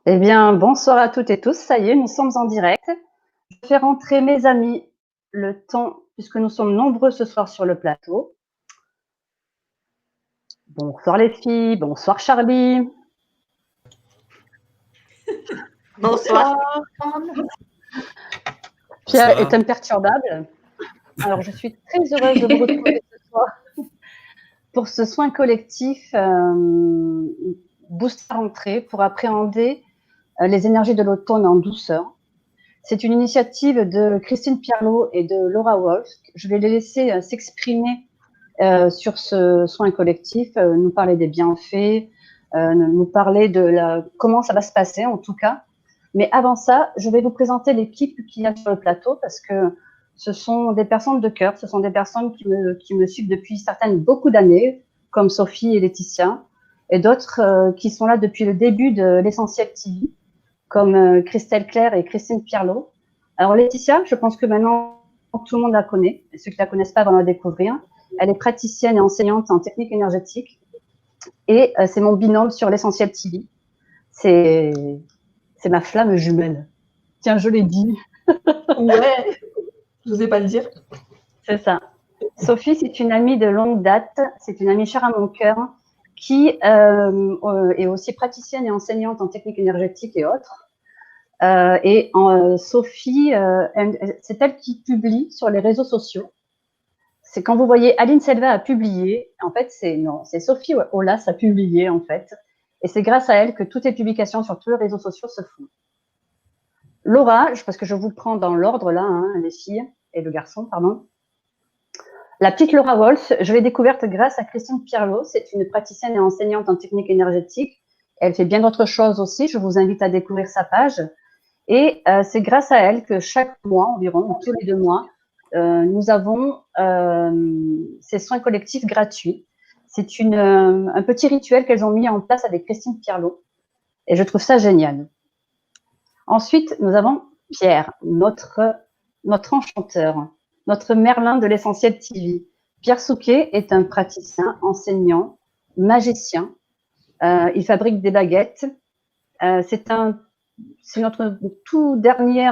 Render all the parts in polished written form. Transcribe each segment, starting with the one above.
Eh bien, bonsoir à toutes et tous. Ça y est, nous sommes en direct. Je fais rentrer mes amis le temps, puisque nous sommes nombreux ce soir sur le plateau. Bonsoir les filles, bonsoir Charlie. Bonsoir. Pierre est imperturbable. Alors, je suis très heureuse de vous retrouver ce soir pour ce soin collectif Boost à rentrée pour appréhender les énergies de l'automne en douceur. C'est une initiative de Christine Pierlot et de Laura Wolf. Je vais les laisser s'exprimer sur ce soin collectif, nous parler des bienfaits, nous parler de comment ça va se passer en tout cas. Mais avant ça, je vais vous présenter l'équipe qu'il y a sur le plateau parce que ce sont des personnes de cœur, ce sont des personnes qui me suivent depuis certaines beaucoup d'années, comme Sophie et Laetitia, et d'autres qui sont là depuis le début de l'Essentiel TV, comme Christelle Claire et Christine Pierlot. Alors Laetitia, je pense que maintenant tout le monde la connaît, et ceux qui la connaissent pas vont la découvrir. Elle est praticienne et enseignante en technique énergétique. Et c'est mon binôme sur l'Essentiel TV. C'est ma flamme jumelle. Tiens, je l'ai dit. Ouais, je n'osais pas le dire. C'est ça. Sophie, c'est une amie de longue date. C'est une amie chère à mon cœur qui est aussi praticienne et enseignante en technique énergétique et autres. Sophie, c'est elle qui publie sur les réseaux sociaux. C'est quand vous voyez Aline Selva a publié, en fait, c'est Sophie Olas a publié, en fait. Et c'est grâce à elle que toutes les publications sur tous les réseaux sociaux se font. Laura, parce que je vous prends dans l'ordre là, hein, les filles et le garçon, pardon. La petite Laura Wolf, je l'ai découverte grâce à Christine Pierlot. C'est une praticienne et enseignante en technique énergétique. Elle fait bien d'autres choses aussi. Je vous invite à découvrir sa page. Et c'est grâce à elle que chaque mois environ, tous les 2 mois, nous avons ces soins collectifs gratuits. C'est un petit rituel qu'elles ont mis en place avec Christine Pierlot. Et je trouve ça génial. Ensuite, nous avons Pierre, notre enchanteur, notre Merlin de l'Essentiel TV. Pierre Souquet est un praticien, enseignant, magicien. Il fabrique des baguettes. C'est notre tout dernier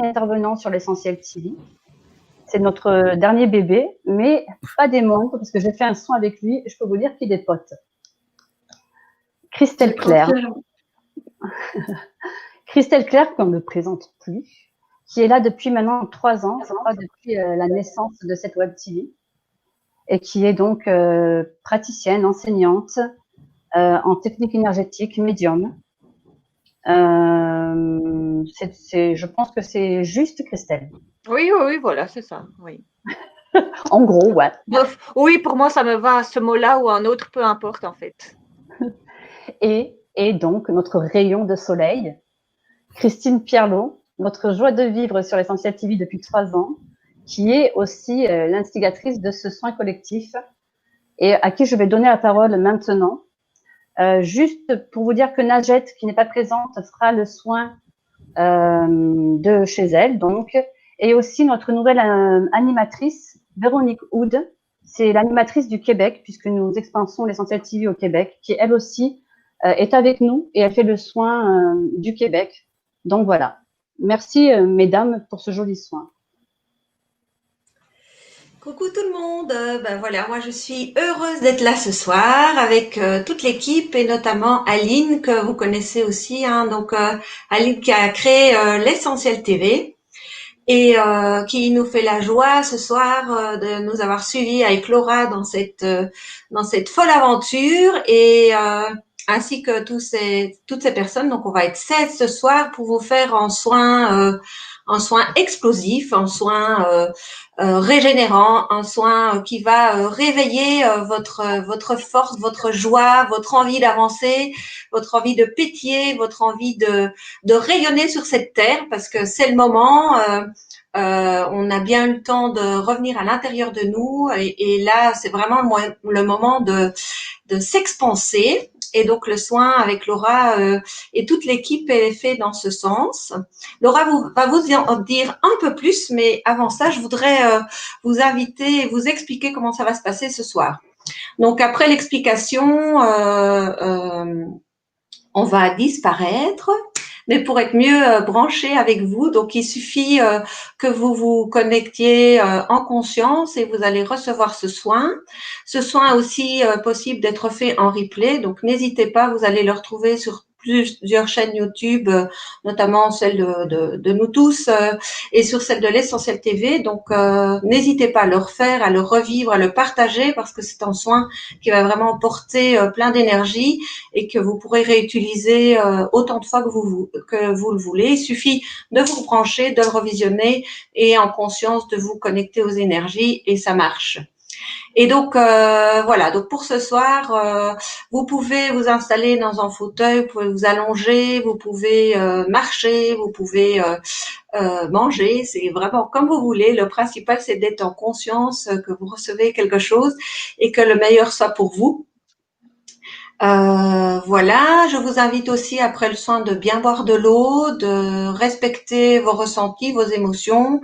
intervenant sur l'Essentiel TV. C'est notre dernier bébé, mais pas des moindres, parce que j'ai fait un soin avec lui et je peux vous dire qu'il est pote. Christelle Claire. Christelle Claire, qu'on ne présente plus, qui est là depuis maintenant 3 ans, je crois, depuis la naissance de cette web TV, et qui est donc praticienne, enseignante en technique énergétique, médium. Je pense que c'est juste, Christelle. Oui, voilà, c'est ça. Oui. En gros, ouais. Oui, pour moi, ça me va, ce mot-là ou un autre, peu importe en fait. Et donc, notre rayon de soleil, Christine Pierlot, notre joie de vivre sur l'Essentiel TV depuis 3 ans, qui est aussi l'instigatrice de ce soin collectif et à qui je vais donner la parole maintenant. Juste pour vous dire que Najette, qui n'est pas présente, fera le soin de chez elle, donc, et aussi notre nouvelle animatrice, Véronique Houd. C'est l'animatrice du Québec, puisque nous expansons l'Essentiel TV au Québec, qui elle aussi est avec nous et elle fait le soin du Québec. Donc voilà. Merci mesdames pour ce joli soin. Coucou tout le monde, ben voilà, moi je suis heureuse d'être là ce soir avec toute l'équipe et notamment Aline que vous connaissez aussi, hein, donc Aline qui a créé l'Essentiel TV et qui nous fait la joie ce soir de nous avoir suivis avec Laura dans cette folle aventure et ainsi que toutes ces personnes. Donc on va être 16 ce soir pour vous faire en soins explosifs, en soins régénérant, un soin qui va réveiller votre force, votre joie, votre envie d'avancer, votre envie de pétiller, votre envie de rayonner sur cette terre, parce que c'est le moment. On a bien eu le temps de revenir à l'intérieur de nous, et là, c'est vraiment le moment de s'expanser. Et donc le soin avec Laura et toute l'équipe est fait dans ce sens. Laura va vous en dire un peu plus, mais avant ça, je voudrais vous inviter et vous expliquer comment ça va se passer ce soir. Donc après l'explication, on va disparaître. Mais pour être mieux branché avec vous, donc il suffit que vous vous connectiez en conscience et vous allez recevoir ce soin. Ce soin est aussi possible d'être fait en replay, donc n'hésitez pas, vous allez le retrouver sur plusieurs chaînes YouTube, notamment celle de nous tous et sur celle de l'Essentiel TV. Donc n'hésitez pas à le refaire, à le revivre, à le partager parce que c'est un soin qui va vraiment porter plein d'énergie et que vous pourrez réutiliser autant de fois que vous le voulez. Il suffit de vous brancher, de le revisionner et en conscience de vous connecter aux énergies et ça marche. Et donc voilà, donc pour ce soir, vous pouvez vous installer dans un fauteuil, vous pouvez vous allonger, vous pouvez marcher, vous pouvez manger, c'est vraiment comme vous voulez. Le principal, c'est d'être en conscience que vous recevez quelque chose et que le meilleur soit pour vous. Voilà, je vous invite aussi après le soin de bien boire de l'eau, de respecter vos ressentis, vos émotions,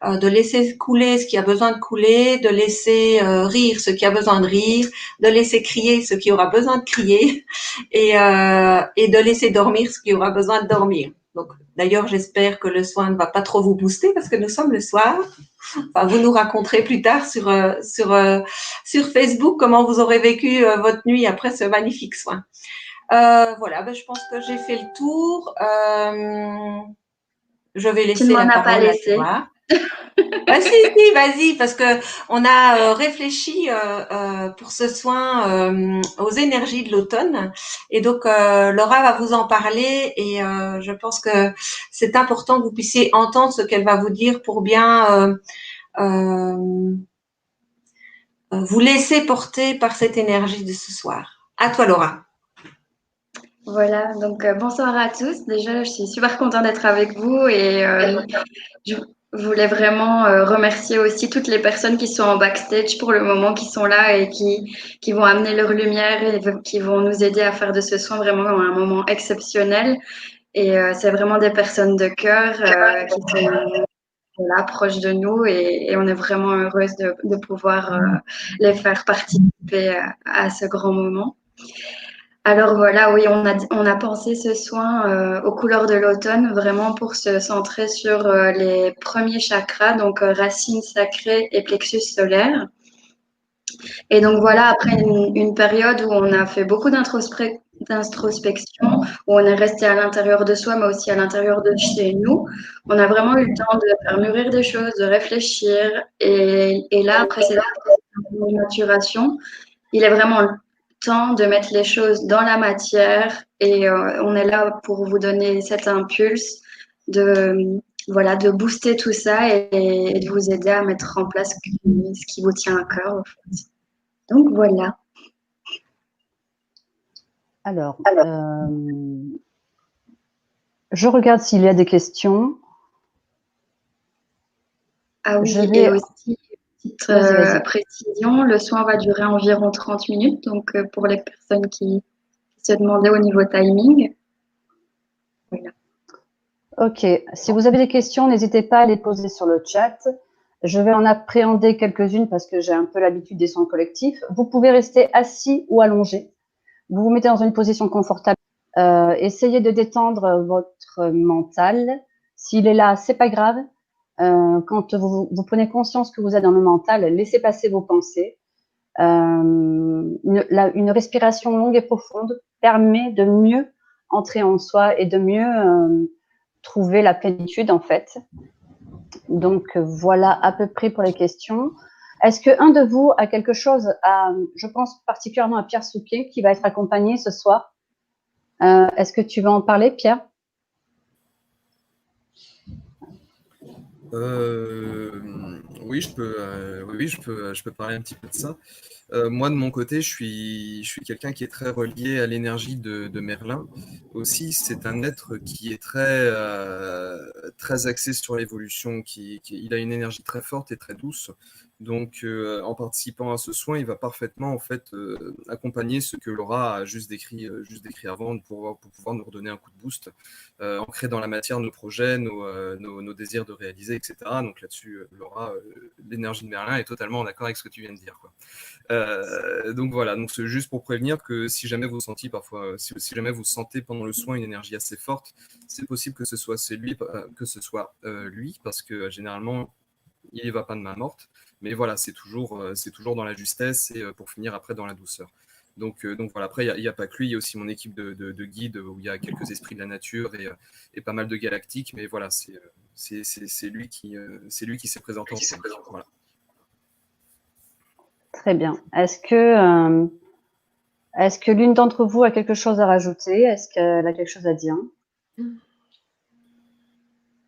de laisser couler ce qui a besoin de couler, de laisser rire ce qui a besoin de rire, de laisser crier ce qui aura besoin de crier et de laisser dormir ce qui aura besoin de dormir. Donc, d'ailleurs, j'espère que le soin ne va pas trop vous booster parce que nous sommes le soir. Enfin, vous nous raconterez plus tard sur Facebook comment vous aurez vécu votre nuit après ce magnifique soin. Voilà, ben, je pense que j'ai fait le tour. Je vais laisser la parole à toi. Ah, si, vas-y, parce que on a réfléchi pour ce soin aux énergies de l'automne, et donc Laura va vous en parler, et je pense que c'est important que vous puissiez entendre ce qu'elle va vous dire pour bien vous laisser porter par cette énergie de ce soir. À toi, Laura. Voilà, donc bonsoir à tous. Déjà, je suis super contente d'être avec vous et je voulais vraiment remercier aussi toutes les personnes qui sont en backstage pour le moment, qui sont là et qui vont amener leur lumière et qui vont nous aider à faire de ce soin vraiment un moment exceptionnel. Et c'est vraiment des personnes de cœur qui sont là, proches de nous et on est vraiment heureuse de pouvoir les faire participer à ce grand moment. Alors voilà, oui, on a pensé ce soin aux couleurs de l'automne, vraiment pour se centrer sur les premiers chakras, donc racines sacrées et plexus solaire. Et donc voilà, après une période où on a fait beaucoup d'introspection, où on est resté à l'intérieur de soi, mais aussi à l'intérieur de chez nous, on a vraiment eu le temps de faire mûrir des choses, de réfléchir. Et là, après cette maturation, il est vraiment temps de mettre les choses dans la matière et on est là pour vous donner cet impulse voilà, de booster tout ça et de vous aider à mettre en place ce qui vous tient à cœur. En fait. Donc voilà. Alors, je regarde s'il y a des questions. Ah oui, et aussi, petite précision, le soin va durer environ 30 minutes, donc pour les personnes qui se demandaient au niveau timing. Voilà. Ok, si vous avez des questions, n'hésitez pas à les poser sur le chat. Je vais en appréhender quelques-unes parce que j'ai un peu l'habitude des soins collectifs. Vous pouvez rester assis ou allongé. Vous vous mettez dans une position confortable. Essayez de détendre votre mental. S'il est là, c'est pas grave. Quand vous prenez conscience que vous êtes dans le mental, laissez passer vos pensées. Une respiration longue et profonde permet de mieux entrer en soi et de mieux trouver la plénitude en fait. Donc voilà à peu près pour les questions. Est-ce qu'un de vous a quelque chose à, je pense particulièrement à Pierre Souquet qui va être accompagné ce soir. Est-ce que tu veux en parler, Pierre? Oui, je peux parler un petit peu de ça. Moi, de mon côté, je suis quelqu'un qui est très relié à l'énergie de Merlin. Aussi, c'est un être qui est très axé sur l'évolution, il a une énergie très forte et très douce. Donc, en participant à ce soin, il va parfaitement en fait accompagner ce que Laura a juste décrit avant pour pouvoir nous redonner un coup de boost, ancrer dans la matière nos projets, nos désirs de réaliser, etc. Donc là-dessus, Laura, l'énergie de Merlin est totalement en accord avec ce que tu viens de dire, quoi. Donc voilà, donc c'est juste pour prévenir que si jamais vous sentez parfois, si jamais vous sentez pendant le soin une énergie assez forte, c'est possible que ce soit lui, parce que généralement il y va pas de main morte, mais voilà, c'est toujours dans la justesse et pour finir après dans la douceur. Donc voilà, après il y a pas que lui, il y a aussi mon équipe de guides où il y a quelques esprits de la nature et pas mal de galactiques, mais voilà, c'est lui qui s'est présenté en premier. Voilà. Très bien. Est-ce que l'une d'entre vous a quelque chose à rajouter? Est-ce qu'elle a quelque chose à dire?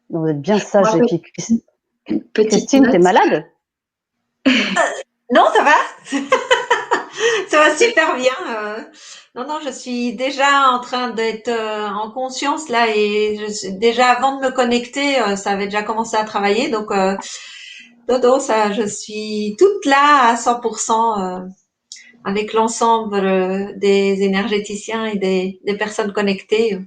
Donc, vous êtes bien sage. Et puis, Christine, t'es malade? Non, ça va. Ça va super bien. Non, je suis déjà en train d'être en conscience là et déjà avant de me connecter, ça avait déjà commencé à travailler. Donc, ça, je suis toute là à 100% avec l'ensemble des énergéticiens et des personnes connectées.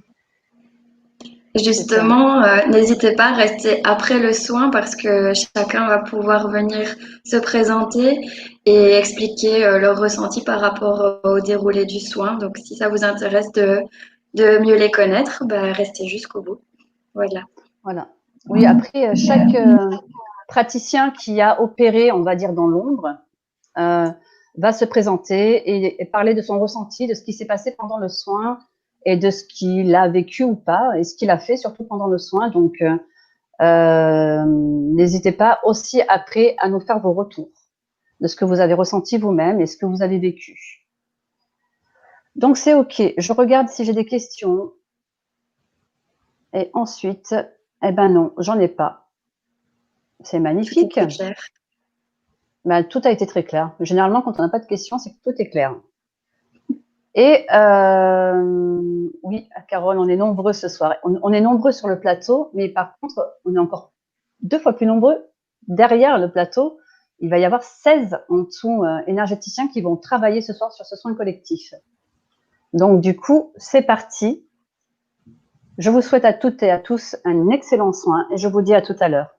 Justement, n'hésitez pas à rester après le soin parce que chacun va pouvoir venir se présenter et expliquer leur ressenti par rapport au déroulé du soin. Donc, si ça vous intéresse de mieux les connaître, bah, restez jusqu'au bout. Voilà. Voilà. Oui, après, chaque praticien qui a opéré, on va dire, dans l'ombre, va se présenter et parler de son ressenti, de ce qui s'est passé pendant le soin et de ce qu'il a vécu ou pas et ce qu'il a fait surtout pendant le soin. Donc, n'hésitez pas aussi après à nous faire vos retours de ce que vous avez ressenti vous-même et ce que vous avez vécu. Donc, c'est OK. Je regarde si j'ai des questions. Et ensuite, eh ben non, j'en ai pas. C'est magnifique. Tout est clair. Ben, tout a été très clair. Généralement, quand on n'a pas de questions, c'est que tout est clair. Et oui, Carole, on est nombreux ce soir. On est nombreux sur le plateau, mais par contre, on est encore 2 fois plus nombreux derrière le plateau. Il va y avoir 16 en tout énergéticiens qui vont travailler ce soir sur ce soin collectif. Donc du coup, c'est parti. Je vous souhaite à toutes et à tous un excellent soin et je vous dis à tout à l'heure.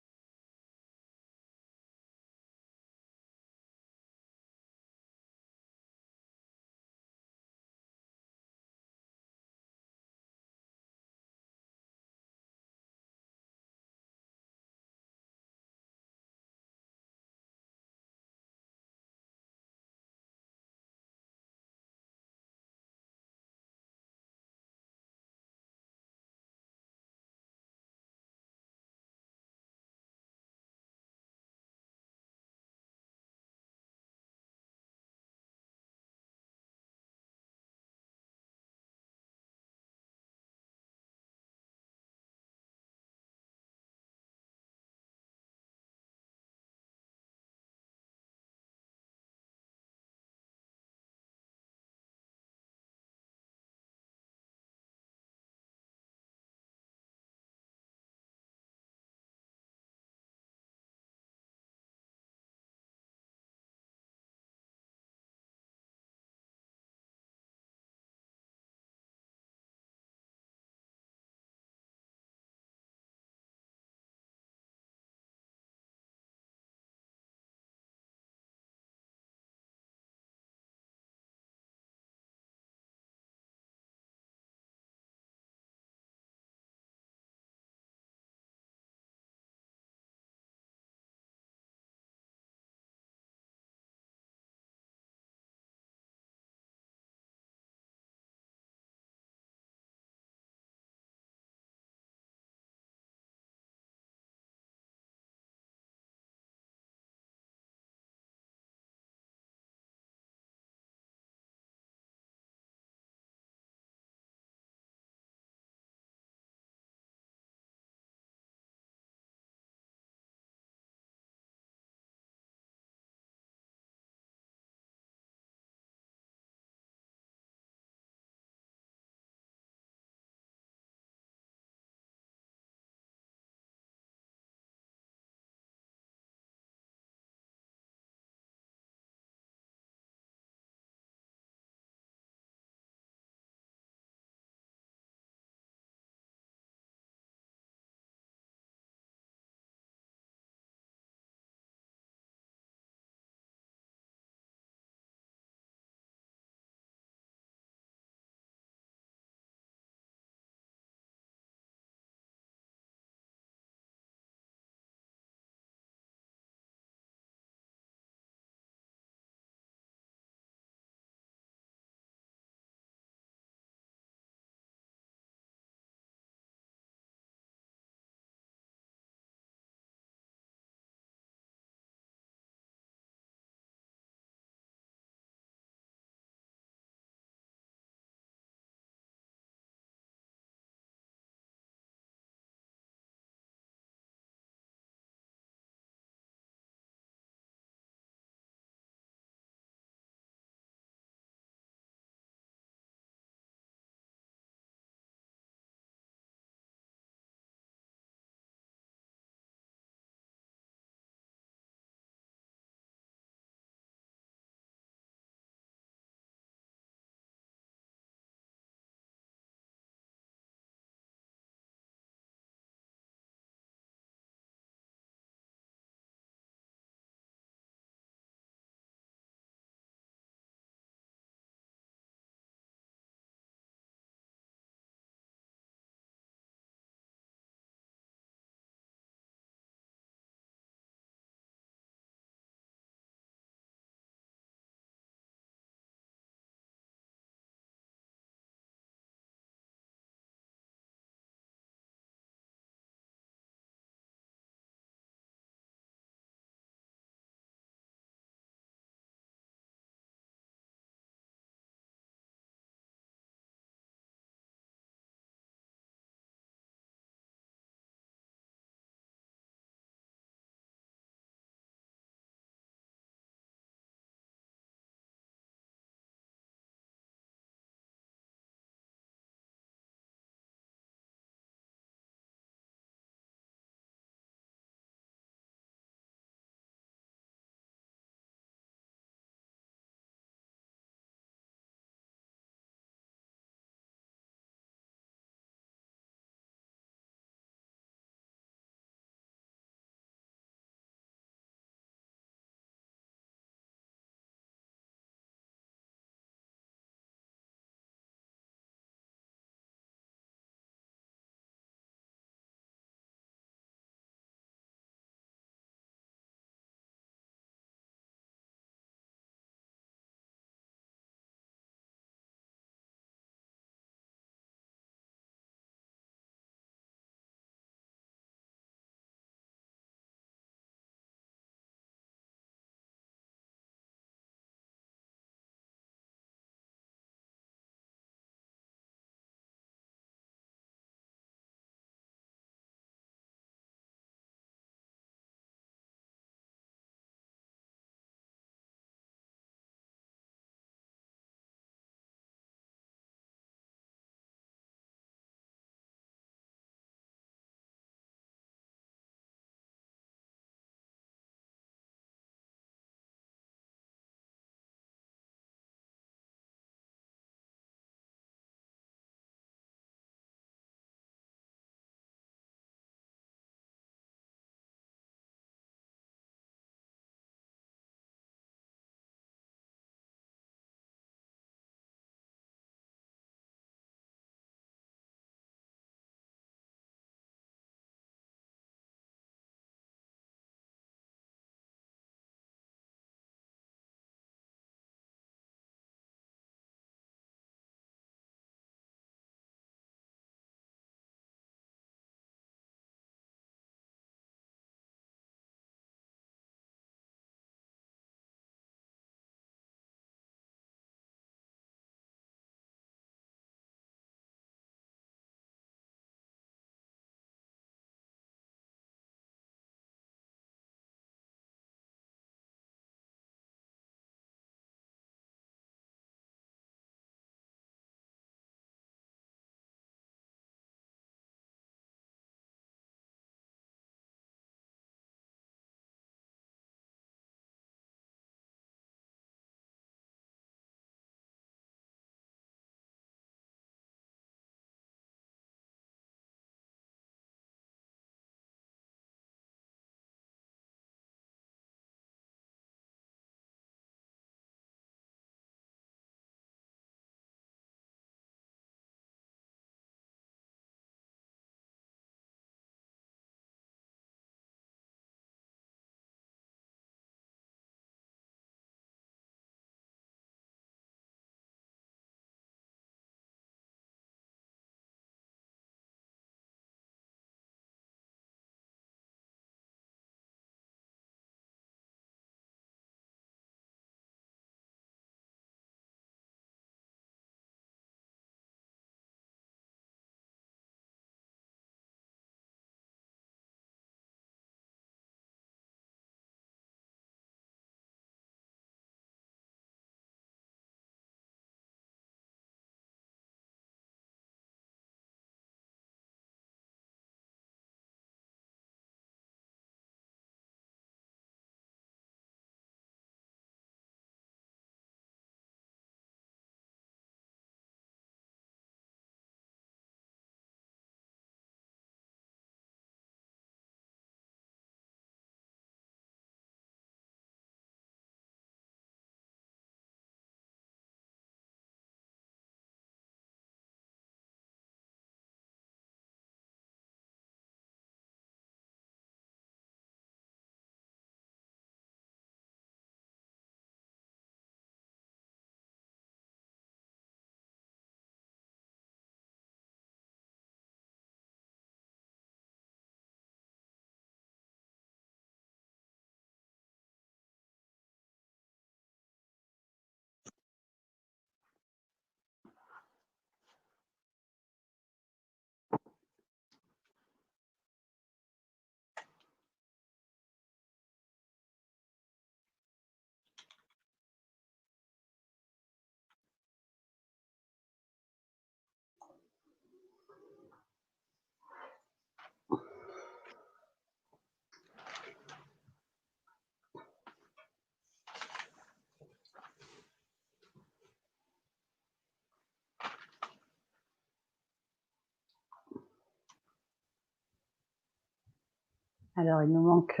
Alors, il nous manque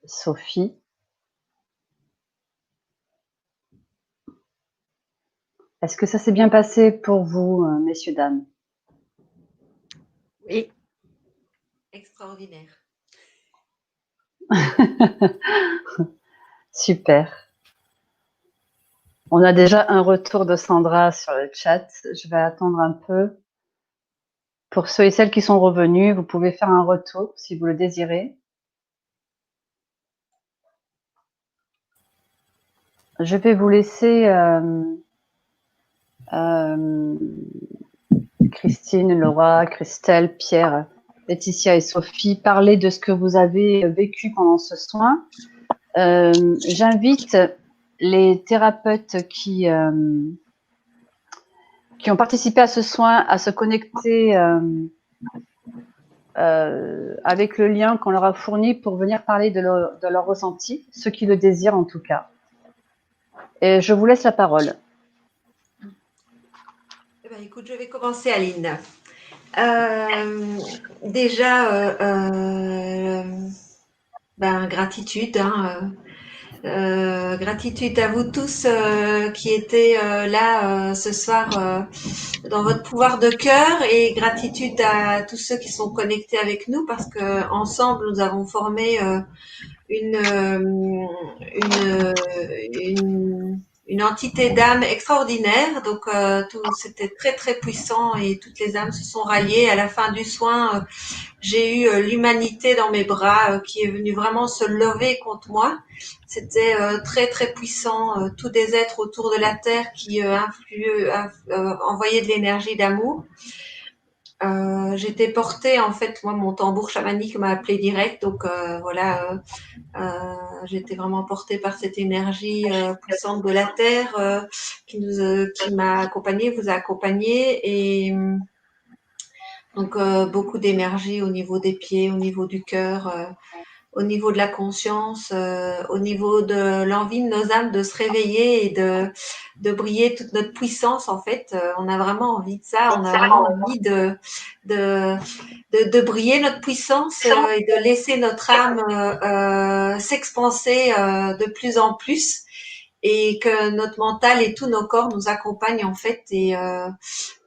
Sophie. Est-ce que ça s'est bien passé pour vous, messieurs, dames? Oui. Extraordinaire. Super. On a déjà un retour de Sandra sur le chat. Je vais attendre un peu. Pour ceux et celles qui sont revenus, vous pouvez faire un retour si vous le désirez. Je vais vous laisser Christine, Laura, Christelle, Pierre, Laetitia et Sophie parler de ce que vous avez vécu pendant ce soin. J'invite les thérapeutes qui ont participé à ce soin à se connecter avec le lien qu'on leur a fourni pour venir parler de leur ressenti, ceux qui le désirent en tout cas. Et je vous laisse la parole. Eh ben, écoute, je vais commencer, Aline. Déjà, gratitude. Gratitude à vous tous qui étaient là ce soir dans votre pouvoir de cœur, et gratitude à tous ceux qui sont connectés avec nous, parce que ensemble nous avons formé une, une entité d'âme extraordinaire. Donc c'était très très puissant, et toutes les âmes se sont ralliées. À la fin du soin, j'ai eu l'humanité dans mes bras qui est venue vraiment se lever contre moi. C'était très très puissant, tous des êtres autour de la terre qui envoyaient de l'énergie d'amour. J'étais portée, en fait, moi mon tambour chamanique m'a appelé direct, donc j'étais vraiment portée par cette énergie puissante de la terre qui m'a accompagnée, vous a accompagnée, et donc beaucoup d'énergie au niveau des pieds, au niveau du cœur, au niveau de la conscience, au niveau de l'envie de nos âmes de se réveiller et de briller toute notre puissance. En fait, on a vraiment envie de ça. On a vraiment envie de briller notre puissance et de laisser notre âme s'expanser de plus en plus, et que notre mental et tous nos corps nous accompagnent, en fait. Et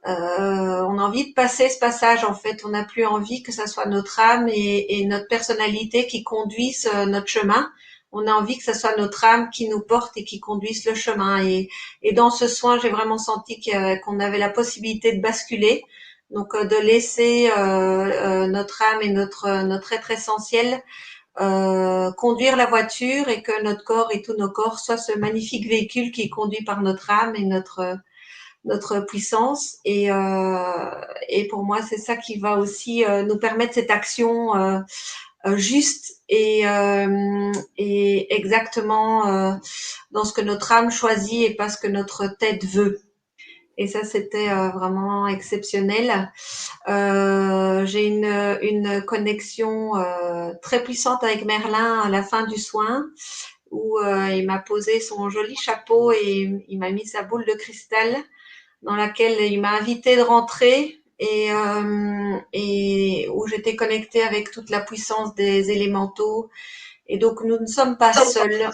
on a envie de passer ce passage, en fait. On n'a plus envie que ça soit notre âme et notre personnalité qui conduisent notre chemin. On a envie que ça soit notre âme qui nous porte et qui conduise le chemin. Et dans ce soin, j'ai vraiment senti qu'on avait la possibilité de basculer, donc de laisser notre âme et notre être essentiel conduire la voiture, et que notre corps et tous nos corps soient ce magnifique véhicule qui est conduit par notre âme et notre puissance. Et pour moi, c'est ça qui va aussi nous permettre cette action juste et exactement dans ce que notre âme choisit et pas ce que notre tête veut. Et ça, c'était vraiment exceptionnel. J'ai une connexion très puissante avec Merlin à la fin du soin, où il m'a posé son joli chapeau et il m'a mis sa boule de cristal dans laquelle il m'a invité de rentrer, et où j'étais connectée avec toute la puissance des élémentaux. Et donc, nous ne sommes pas seuls,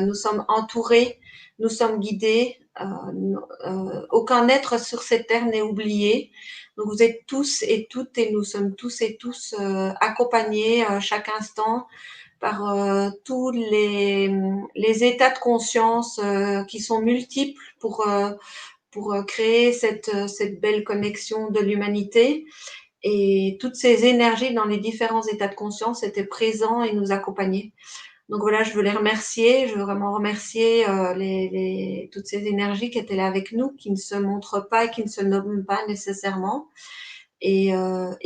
nous sommes entourés, nous sommes guidés. Aucun être sur cette terre n'est oublié. Donc, vous êtes tous et toutes, et nous sommes tous et tous accompagnés chaque instant par tous les états de conscience qui sont multiples pour créer cette belle connexion de l'humanité. Et toutes ces énergies dans les différents états de conscience étaient présents et nous accompagnaient. Donc voilà, je veux les remercier, je veux vraiment remercier toutes ces énergies qui étaient là avec nous, qui ne se montrent pas et qui ne se nomment pas nécessairement. Et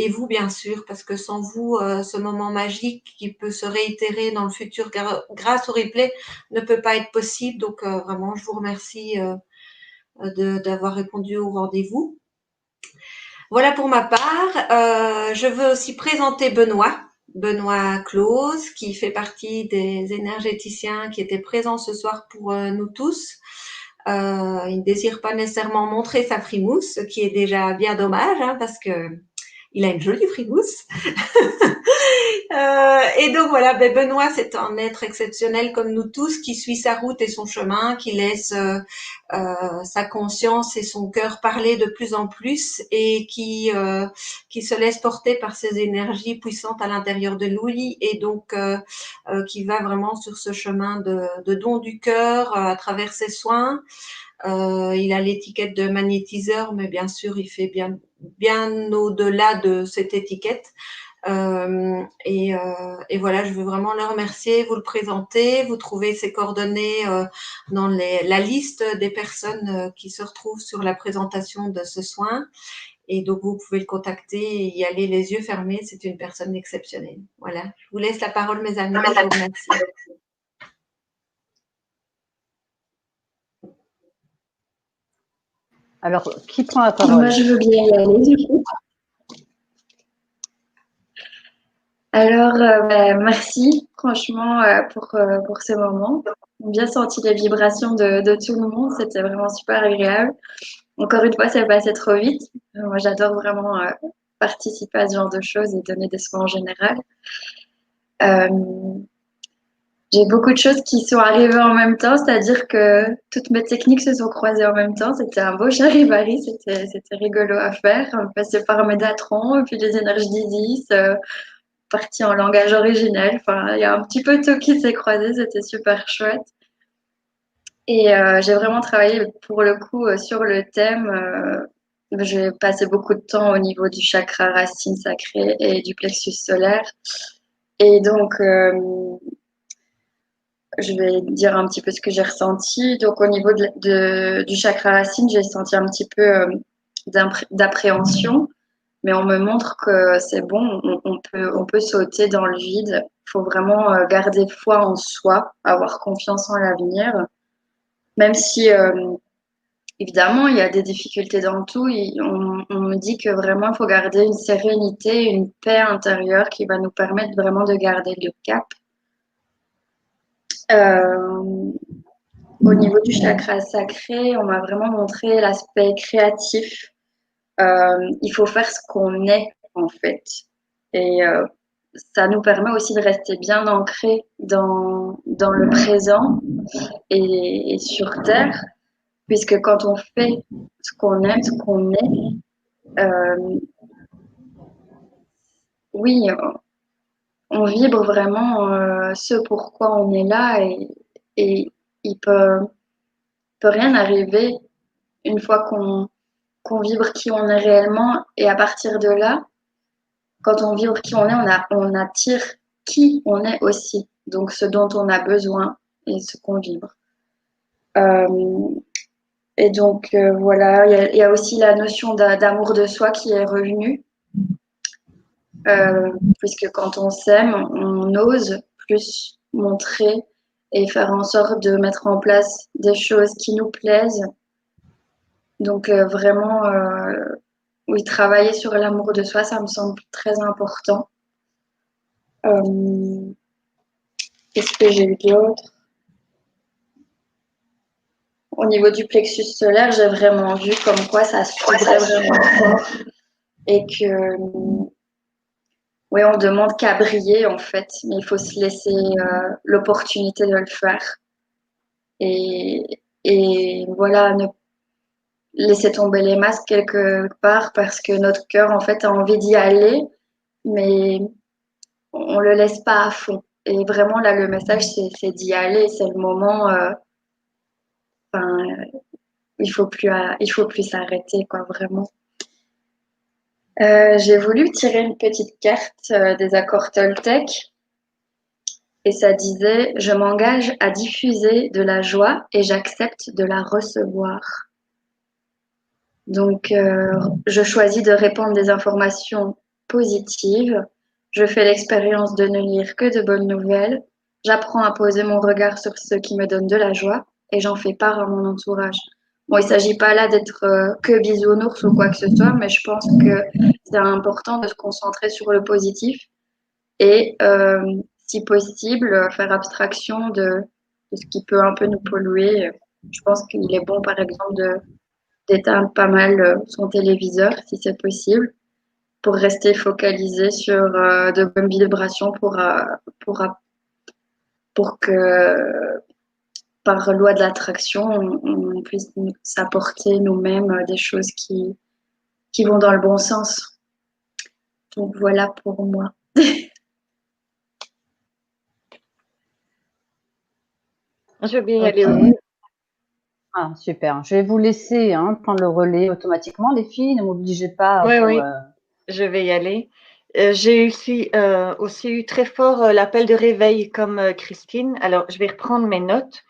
vous, bien sûr, parce que sans vous, ce moment magique qui peut se réitérer dans le futur grâce au replay ne peut pas être possible. Donc vraiment, je vous remercie d'avoir répondu au rendez-vous. Voilà pour ma part. Je veux aussi présenter Benoît Clause, qui fait partie des énergéticiens qui étaient présents ce soir pour nous tous. Il ne désire pas nécessairement montrer sa frimousse, ce qui est déjà bien dommage, hein, parce que Il a une jolie frigousse. Et donc voilà, Benoît, c'est un être exceptionnel comme nous tous, qui suit sa route et son chemin, qui laisse sa conscience et son cœur parler de plus en plus, et qui se laisse porter par ces énergies puissantes à l'intérieur de lui, et donc qui va vraiment sur ce chemin de don du cœur à travers ses soins. Il a l'étiquette de magnétiseur, mais bien sûr, il fait bien au-delà de cette étiquette. Et voilà, je veux vraiment le remercier, vous le présenter, vous trouvez ses coordonnées dans la liste des personnes qui se retrouvent sur la présentation de ce soin. Et donc, vous pouvez le contacter et y aller les yeux fermés. C'est une personne exceptionnelle. Voilà, je vous laisse la parole, mes amis. Je vous remercie. Alors, qui prend la parole? Moi, je veux bien y aller, du coup. Alors, merci franchement pour ce moment. J'ai bien senti les vibrations de tout le monde. C'était vraiment super agréable. Encore une fois, ça passait trop vite. Moi, j'adore vraiment participer à ce genre de choses et donner des soins en général. J'ai beaucoup de choses qui sont arrivées en même temps, c'est-à-dire que toutes mes techniques se sont croisées en même temps. C'était un beau charivari, c'était rigolo à faire. On passait par Médatron, et puis les énergies d'Isis, partie en langage originel. Enfin, il y a un petit peu tout qui s'est croisé, c'était super chouette. Et j'ai vraiment travaillé pour le coup sur le thème. J'ai passé beaucoup de temps au niveau du chakra racine sacré et du plexus solaire. Et donc, je vais dire un petit peu ce que j'ai ressenti. Donc, au niveau du chakra racine, j'ai senti un petit peu d'appréhension, mais on me montre que c'est bon, on peut sauter dans le vide. Il faut vraiment garder foi en soi, avoir confiance en l'avenir, même si évidemment il y a des difficultés dans tout. On me dit que vraiment il faut garder une sérénité, une paix intérieure qui va nous permettre vraiment de garder le cap. Au niveau du chakra sacré, on m'a vraiment montré l'aspect créatif. Il faut faire ce qu'on est, en fait. Et ça nous permet aussi de rester bien ancrés dans le présent et sur Terre, puisque quand on fait ce qu'on aime, ce qu'on est, oui, on vibre vraiment ce pourquoi on est là, et il peut rien arriver une fois qu'on vibre qui on est réellement. Et à partir de là, quand on vibre qui on est, on attire qui on est aussi. Donc ce dont on a besoin et ce qu'on vibre. Et donc voilà, il y a aussi la notion d'amour de soi qui est revenue. Puisque quand on s'aime, on ose plus montrer et faire en sorte de mettre en place des choses qui nous plaisent. Donc vraiment, oui, travailler sur l'amour de soi, ça me semble très important. Qu'est-ce que j'ai eu d'autre? Au niveau du plexus solaire, j'ai vraiment vu comme quoi ça s'ouvrait vraiment fort et que, oui, on demande qu'à briller en fait, mais il faut se laisser l'opportunité de le faire. Et voilà, ne laisser tomber les masques quelque part parce que notre cœur en fait a envie d'y aller, mais on le laisse pas à fond. Et vraiment là, le message c'est d'y aller, c'est le moment. Enfin, il faut plus s'arrêter quoi, vraiment. J'ai voulu tirer une petite carte des accords Toltec et ça disait: je m'engage à diffuser de la joie et j'accepte de la recevoir. Donc, je choisis de répandre des informations positives. Je fais l'expérience de ne lire que de bonnes nouvelles. J'apprends à poser mon regard sur ce qui me donne de la joie et j'en fais part à mon entourage. Bon, il ne s'agit pas là d'être que bisounours ou quoi que ce soit, mais je pense que c'est important de se concentrer sur le positif et, si possible, faire abstraction de ce qui peut un peu nous polluer. Je pense qu'il est bon, par exemple, d'éteindre pas mal son téléviseur, si c'est possible. pour rester focalisé sur de bonnes vibrations pour que par loi de l'attraction, on puisse s'apporter nous-mêmes des choses qui vont dans le bon sens. Donc voilà pour moi. Je vais y Ok. aller aussi. Ah, super. Je vais vous laisser prendre le relais automatiquement, les filles. Ne m'obligez pas. Oui, Pour, oui, je vais y aller. J'ai aussi eu très fort l'appel de réveil comme Christine. Alors, je vais reprendre mes notes.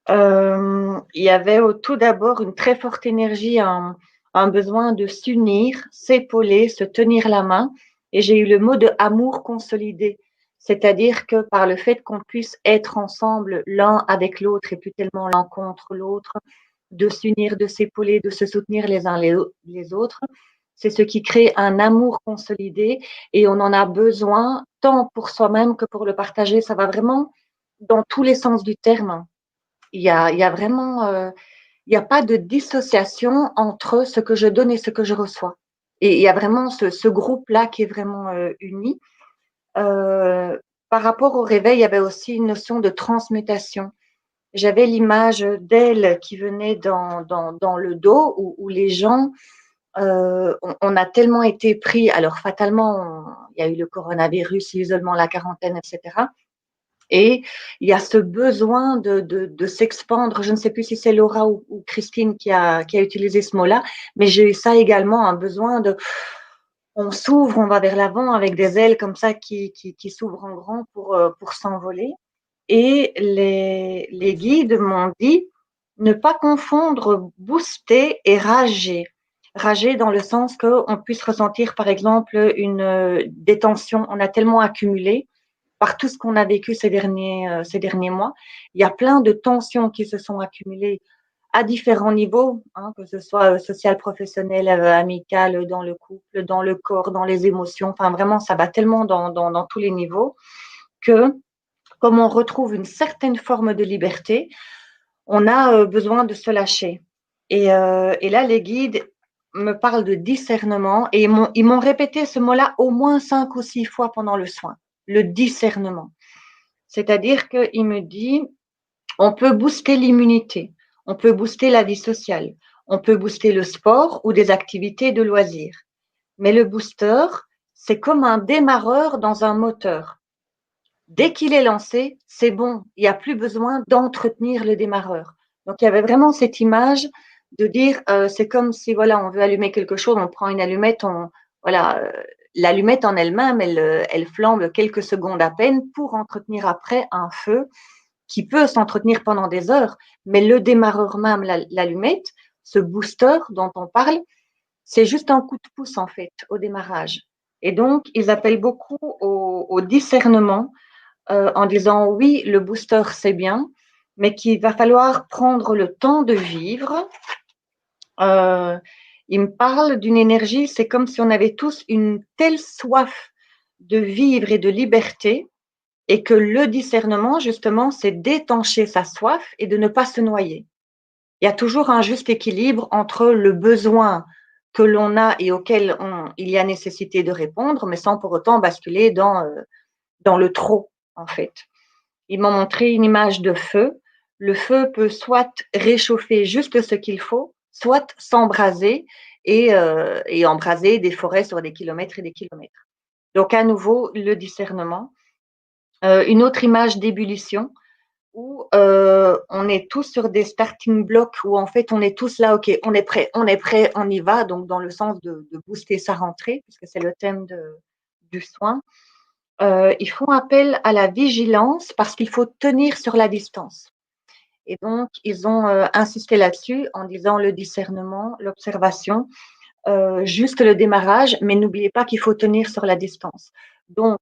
Il y avait tout d'abord une très forte énergie, un besoin de s'unir, s'épauler, se tenir la main. Et j'ai eu le mot de amour consolidé. C'est-à-dire que par le fait qu'on puisse être ensemble l'un avec l'autre et plus tellement l'un contre l'autre, de s'unir, de s'épauler, de se soutenir les uns les autres, c'est ce qui crée un amour consolidé et on en a besoin tant pour soi-même que pour le partager. Ça va vraiment dans tous les sens du terme. Il y a vraiment, il n'y a pas de dissociation entre ce que je donne et ce que je reçois. Et il y a vraiment ce groupe-là qui est vraiment uni. Par rapport au réveil, il y avait aussi une notion de transmutation. J'avais l'image d'elle qui venait dans le dos où les gens, on a tellement été pris, alors fatalement, il y a eu le coronavirus, l'isolement, la quarantaine, etc. Et il y a ce besoin de s'expandre. Je ne sais plus si c'est Laura ou Christine qui a utilisé ce mot-là, mais j'ai eu ça également, un besoin on s'ouvre, on va vers l'avant avec des ailes comme ça qui s'ouvrent en grand pour s'envoler. Et les guides m'ont dit ne pas confondre booster et rager. Rager dans le sens qu'on puisse ressentir, par exemple, des tensions. On a tellement accumulé par tout ce qu'on a vécu ces derniers mois. Il y a plein de tensions qui se sont accumulées à différents niveaux, que ce soit social, professionnel, amical, dans le couple, dans le corps, dans les émotions. Enfin, vraiment, ça va tellement dans tous les niveaux que, comme on retrouve une certaine forme de liberté, on a besoin de se lâcher. Et là, les guides me parlent de discernement et ils m'ont répété ce mot-là au moins 5 ou 6 fois pendant le soin, le discernement. C'est-à-dire qu'il me dit, on peut booster l'immunité, on peut booster la vie sociale, on peut booster le sport ou des activités de loisirs. Mais le booster, c'est comme un démarreur dans un moteur. Dès qu'il est lancé, c'est bon, il n'y a plus besoin d'entretenir le démarreur. Donc, il y avait vraiment cette image de dire, c'est comme si, voilà, on veut allumer quelque chose, on prend une allumette, l'allumette en elle-même, elle flambe quelques secondes à peine pour entretenir après un feu qui peut s'entretenir pendant des heures, mais le démarreur même, l'allumette, ce booster dont on parle, c'est juste un coup de pouce en fait au démarrage. Et donc, ils appellent beaucoup au discernement en disant oui, le booster c'est bien, mais qu'il va falloir prendre le temps de vivre. Il me parle d'une énergie, c'est comme si on avait tous une telle soif de vivre et de liberté et que le discernement, justement, c'est d'étancher sa soif et de ne pas se noyer. Il y a toujours un juste équilibre entre le besoin que l'on a et auquel il y a nécessité de répondre, mais sans pour autant basculer dans le trop, en fait. Ils m'ont montré une image de feu. Le feu peut soit réchauffer juste ce qu'il faut, soit s'embraser et embraser des forêts sur des kilomètres et des kilomètres. Donc, à nouveau, le discernement. Une autre image d'ébullition où on est tous sur des starting blocks où en fait on est tous là, ok, on est prêt, on y va, donc dans le sens de booster sa rentrée, puisque c'est le thème du soin. Ils font appel à la vigilance parce qu'il faut tenir sur la distance. Et donc, ils ont insisté là-dessus en disant le discernement, l'observation, juste le démarrage, mais n'oubliez pas qu'il faut tenir sur la distance. Donc,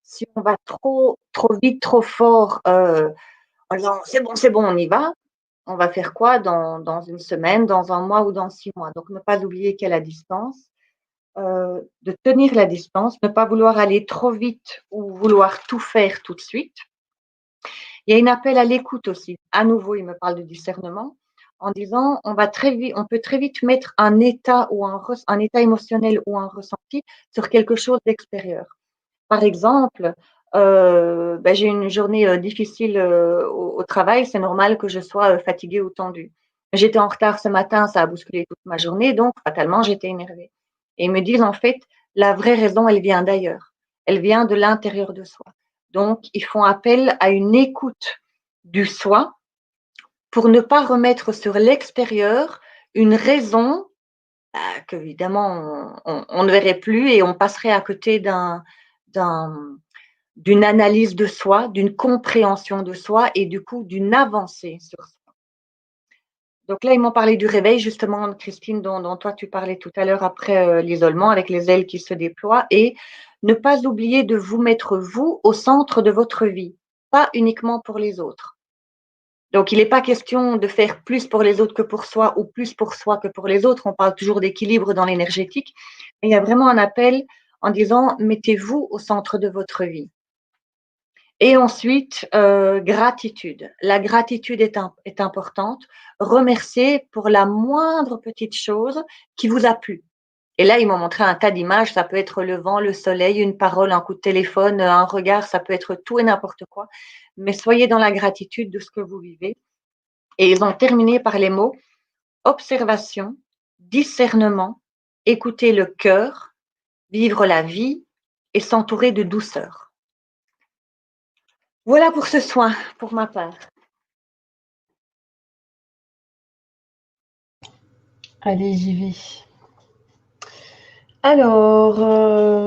si on va trop vite, trop fort, en disant c'est bon, on y va faire quoi dans une semaine, dans un mois ou dans 6 mois. Donc, ne pas oublier qu'il y a la distance, de tenir la distance, ne pas vouloir aller trop vite ou vouloir tout faire tout de suite. Il y a un appel à l'écoute aussi. À nouveau, il me parle de discernement en disant on peut très vite mettre un état ou un état émotionnel ou un ressenti sur quelque chose d'extérieur. Par exemple, j'ai une journée difficile au travail, c'est normal que je sois fatiguée ou tendue. J'étais en retard ce matin, ça a bousculé toute ma journée, donc fatalement, j'étais énervée. Et ils me disent en fait, la vraie raison, elle vient d'ailleurs. Elle vient de l'intérieur de soi. Donc, ils font appel à une écoute du soi pour ne pas remettre sur l'extérieur une raison qu'évidemment on ne verrait plus et on passerait à côté d'une analyse de soi, d'une compréhension de soi et du coup d'une avancée sur soi. Donc là, ils m'ont parlé du réveil, justement, Christine, dont toi tu parlais tout à l'heure après l'isolement avec les ailes qui se déploient et ne pas oublier de vous mettre vous au centre de votre vie, pas uniquement pour les autres. Donc, il n'est pas question de faire plus pour les autres que pour soi ou plus pour soi que pour les autres. On parle toujours d'équilibre dans l'énergétique. Mais il y a vraiment un appel en disant mettez-vous au centre de votre vie. Et ensuite, gratitude. La gratitude est importante. Remercier pour la moindre petite chose qui vous a plu. Et là, ils m'ont montré un tas d'images. Ça peut être le vent, le soleil, une parole, un coup de téléphone, un regard. Ça peut être tout et n'importe quoi. Mais soyez dans la gratitude de ce que vous vivez. Et ils ont terminé par les mots observation, discernement, écouter le cœur, vivre la vie et s'entourer de douceur. Voilà pour ce soin, pour ma part. Allez, j'y vais. Alors,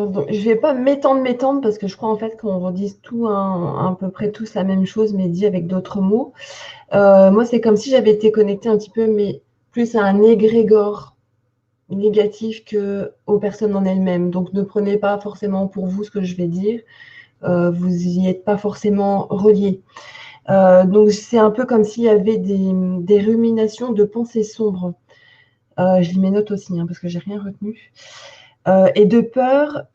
donc, je vais pas m'étendre parce que je crois en fait qu'on redise tout à peu près tous la même chose, mais dit avec d'autres mots. Moi, c'est comme si j'avais été connectée un petit peu, mais plus à un égrégore négatif que aux personnes en elles-mêmes. Donc, ne prenez pas forcément pour vous ce que je vais dire. Vous n'y êtes pas forcément reliés. Donc, c'est un peu comme s'il y avait des ruminations de pensées sombres. Je lis mes notes aussi, parce que j'ai rien retenu. Et de peur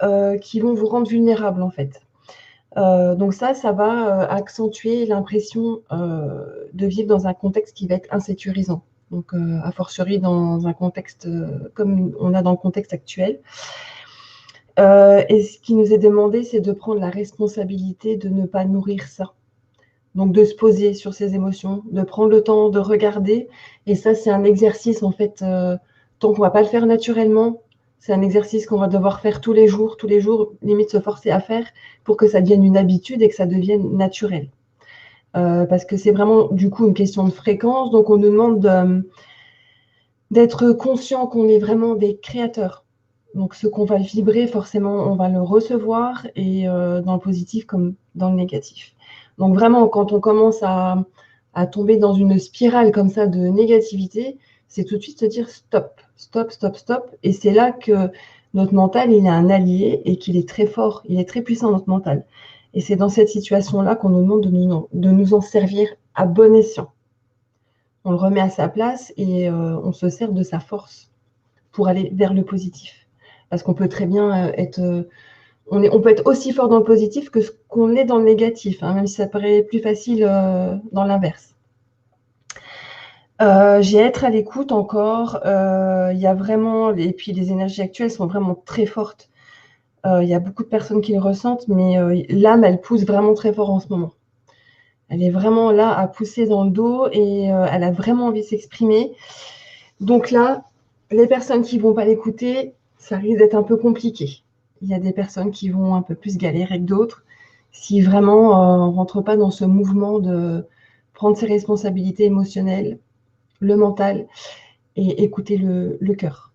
qui vont vous rendre vulnérable, en fait. Donc ça va accentuer l'impression de vivre dans un contexte qui va être insécurisant. Donc, a fortiori dans un contexte comme on a dans le contexte actuel. Et ce qui nous est demandé, c'est de prendre la responsabilité de ne pas nourrir ça. Donc, de se poser sur ses émotions, de prendre le temps de regarder. Et ça, c'est un exercice, en fait, tant qu'on ne va pas le faire naturellement, c'est un exercice qu'on va devoir faire tous les jours, limite se forcer à faire pour que ça devienne une habitude et que ça devienne naturel. Parce que c'est vraiment, du coup, une question de fréquence. Donc, on nous demande d'être conscient qu'on est vraiment des créateurs. Donc, ce qu'on va vibrer, forcément, on va le recevoir, et dans le positif comme dans le négatif. Donc, vraiment, quand on commence à tomber dans une spirale comme ça de négativité, c'est tout de suite se dire stop, stop, stop, stop. Et c'est là que notre mental, il est un allié et qu'il est très fort, il est très puissant, notre mental. Et c'est dans cette situation-là qu'on nous demande de nous en servir à bon escient. On le remet à sa place et on se sert de sa force pour aller vers le positif. Parce qu'on peut très bien on peut être aussi fort dans le positif que ce qu'on est dans le négatif, même si ça paraît plus facile dans l'inverse. J'ai à être à l'écoute encore. Il y a vraiment, et puis les énergies actuelles sont vraiment très fortes. Il y a beaucoup de personnes qui le ressentent, mais l'âme, elle pousse vraiment très fort en ce moment. Elle est vraiment là à pousser dans le dos et elle a vraiment envie de s'exprimer. Donc là, les personnes qui ne vont pas l'écouter, ça risque d'être un peu compliqué. Il y a des personnes qui vont un peu plus galérer que d'autres si vraiment on ne rentre pas dans ce mouvement de prendre ses responsabilités émotionnelles, le mental et écouter le cœur.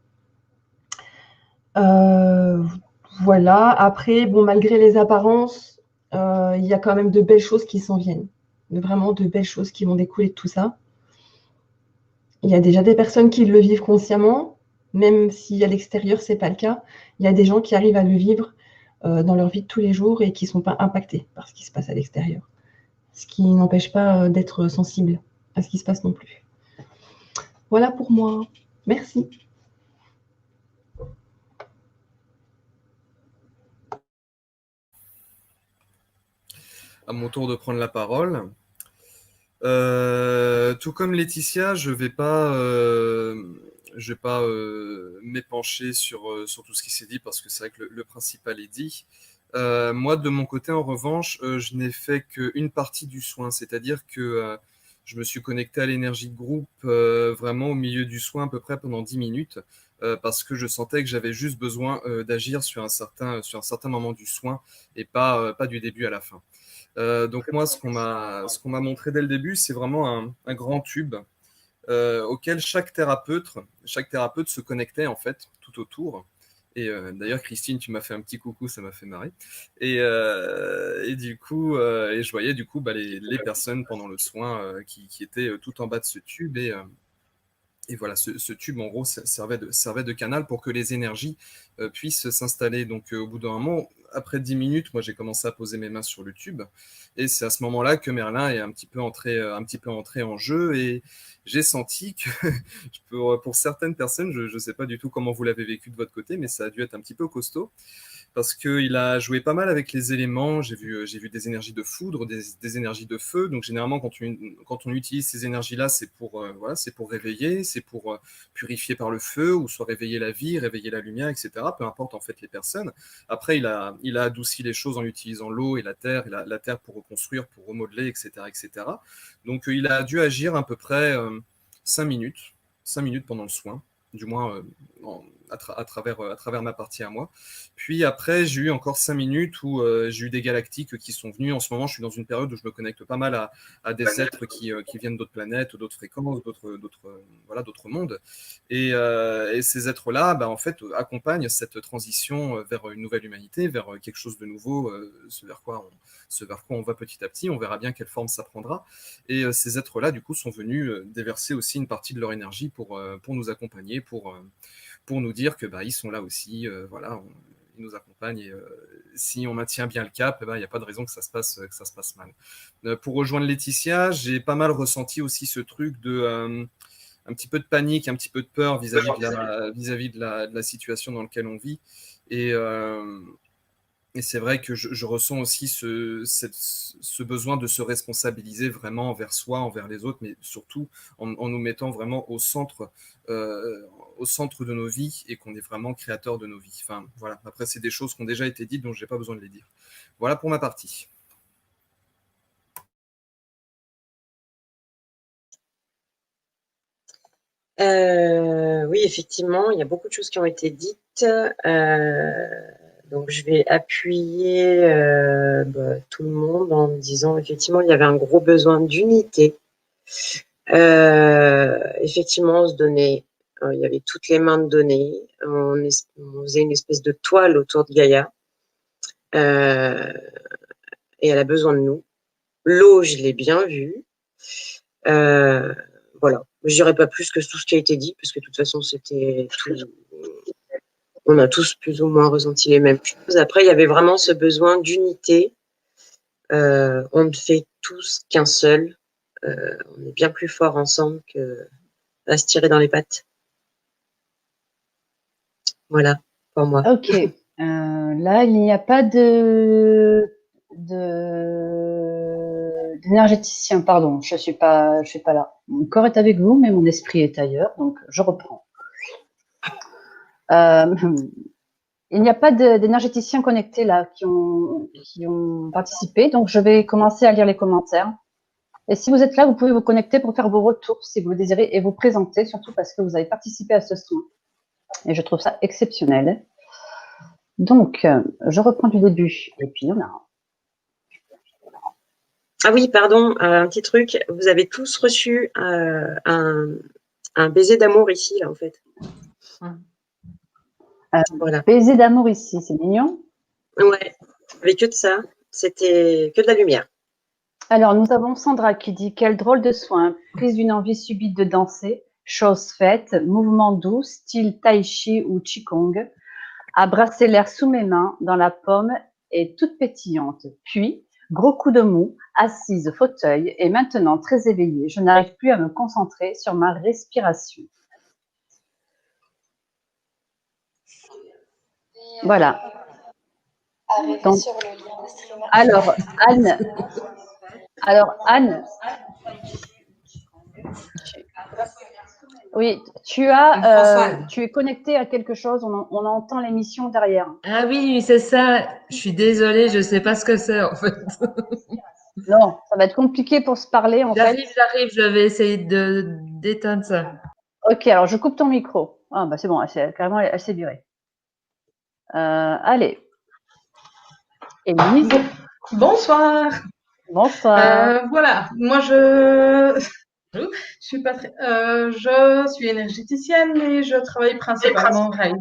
Voilà. Après, bon, malgré les apparences, il y a quand même de belles choses qui s'en viennent. Vraiment de belles choses qui vont découler de tout ça. Il y a déjà des personnes qui le vivent consciemment, même si à l'extérieur, ce n'est pas le cas. Il y a des gens qui arrivent à le vivre dans leur vie de tous les jours et qui ne sont pas impactés par ce qui se passe à l'extérieur. Ce qui n'empêche pas d'être sensible à ce qui se passe non plus. Voilà pour moi. Merci. À mon tour de prendre la parole. Tout comme Laetitia, je vais pas m'épancher sur tout ce qui s'est dit parce que c'est vrai que le principal est dit. Moi, de mon côté, en revanche, je n'ai fait qu'une partie du soin, c'est-à-dire que je me suis connecté à l'énergie de groupe vraiment au milieu du soin à peu près pendant 10 minutes parce que je sentais que j'avais juste besoin d'agir sur un certain moment du soin et pas du début à la fin. Donc moi, ce qu'on m'a montré dès le début, c'est vraiment un grand tube auquel chaque thérapeute se connectait en fait tout autour. Et d'ailleurs, Christine, tu m'as fait un petit coucou, ça m'a fait marrer. Et du coup, et je voyais du coup les personnes pendant le soin qui étaient tout en bas de ce tube. Et voilà, ce tube, en gros, servait de canal pour que les énergies puissent s'installer. Donc, au bout d'un moment, après 10 minutes, moi, j'ai commencé à poser mes mains sur le tube. Et c'est à ce moment-là que Merlin est un petit peu entré en jeu. Et j'ai senti que, pour certaines personnes, je ne sais pas du tout comment vous l'avez vécu de votre côté, mais ça a dû être un petit peu costaud parce qu'il a joué pas mal avec les éléments. J'ai vu des énergies de foudre, des énergies de feu. Donc généralement, quand on utilise ces énergies-là, c'est voilà, c'est pour réveiller, c'est pour purifier par le feu, ou soit réveiller la vie, réveiller la lumière, etc. Peu importe en fait les personnes. Après, il a adouci les choses en utilisant l'eau et la terre pour reconstruire, pour remodeler, etc., etc. Donc il a dû agir à peu près 5 minutes, 5 minutes pendant le soin, du moins à travers ma partie à moi. Puis après, j'ai eu encore 5 minutes où j'ai eu des galactiques qui sont venus. En ce moment, je suis dans une période où je me connecte pas mal à des êtres qui viennent d'autres planètes, d'autres fréquences, voilà, d'autres mondes. Et ces êtres-là, en fait, accompagnent cette transition vers une nouvelle humanité, vers quelque chose de nouveau, ce vers quoi on va petit à petit. On verra bien quelle forme ça prendra. Et ces êtres-là, du coup, sont venus déverser aussi une partie de leur énergie pour nous accompagner, pour nous dire que ils sont là aussi, voilà, ils nous accompagnent et si on maintient bien le cap, il n'y a pas de raison que ça se passe mal. Pour rejoindre Laetitia, j'ai pas mal ressenti aussi ce truc de un petit peu de panique, un petit peu de peur vis-à-vis de la situation dans laquelle on vit. Et, euh, et c'est vrai que je ressens aussi ce besoin de se responsabiliser vraiment envers soi, envers les autres, mais surtout en nous mettant vraiment au centre de nos vies et qu'on est vraiment créateur de nos vies. Enfin, voilà. Après, c'est des choses qui ont déjà été dites, donc je n'ai pas besoin de les dire. Voilà pour ma partie. Oui, effectivement, il y a beaucoup de choses qui ont été dites. Donc, je vais appuyer tout le monde en disant, effectivement, il y avait un gros besoin d'unité. Effectivement, on se donnait, il y avait toutes les mains de données. On faisait une espèce de toile autour de Gaïa. Et elle a besoin de nous. L'eau, je l'ai bien vue. Voilà. Je dirais pas plus que tout ce qui a été dit, parce que de toute façon, on a tous plus ou moins ressenti les mêmes choses. Après, il y avait vraiment ce besoin d'unité. On ne fait tous qu'un seul. On est bien plus fort ensemble que à se tirer dans les pattes. Voilà, pour moi. Ok. Là, il n'y a pas d'énergéticien, pardon. Je suis pas là. Mon corps est avec vous, mais mon esprit est ailleurs, donc je reprends. Il n'y a pas d'énergéticiens connectés là qui ont participé, donc je vais commencer à lire les commentaires. Et si vous êtes là, vous pouvez vous connecter pour faire vos retours si vous le désirez et vous présenter, surtout parce que vous avez participé à ce soin. Et je trouve ça exceptionnel. Donc, je reprends du début. Et puis, on a. Ah oui, pardon, un petit truc. Vous avez tous reçu un baiser d'amour ici, là, en fait. Voilà. Baiser d'amour ici, c'est mignon. Ouais, avec que de ça. C'était que de la lumière. Alors, nous avons Sandra qui dit « Quel drôle de soin, prise d'une envie subite de danser, chose faite, mouvement doux, style tai chi ou qigong, à brasser l'air sous mes mains, dans la paume et toute pétillante. Puis, gros coup de mou, assise, fauteuil, et maintenant très éveillée. Je n'arrive plus à me concentrer sur ma respiration. » Voilà. Donc, alors, Anne, Oui, tu es connecté à quelque chose, on entend l'émission derrière. Ah oui, c'est ça. Je suis désolée, je ne sais pas ce que c'est en fait. Non, ça va être compliqué pour se parler en fait. J'arrive, je vais essayer d'éteindre ça. Ok, alors je coupe ton micro. Ah bah c'est bon, carrément elle s'est virée. Allez. Élise. Bonsoir. Bonsoir. Voilà, moi je suis énergéticienne et je travaille principalement en Reiki.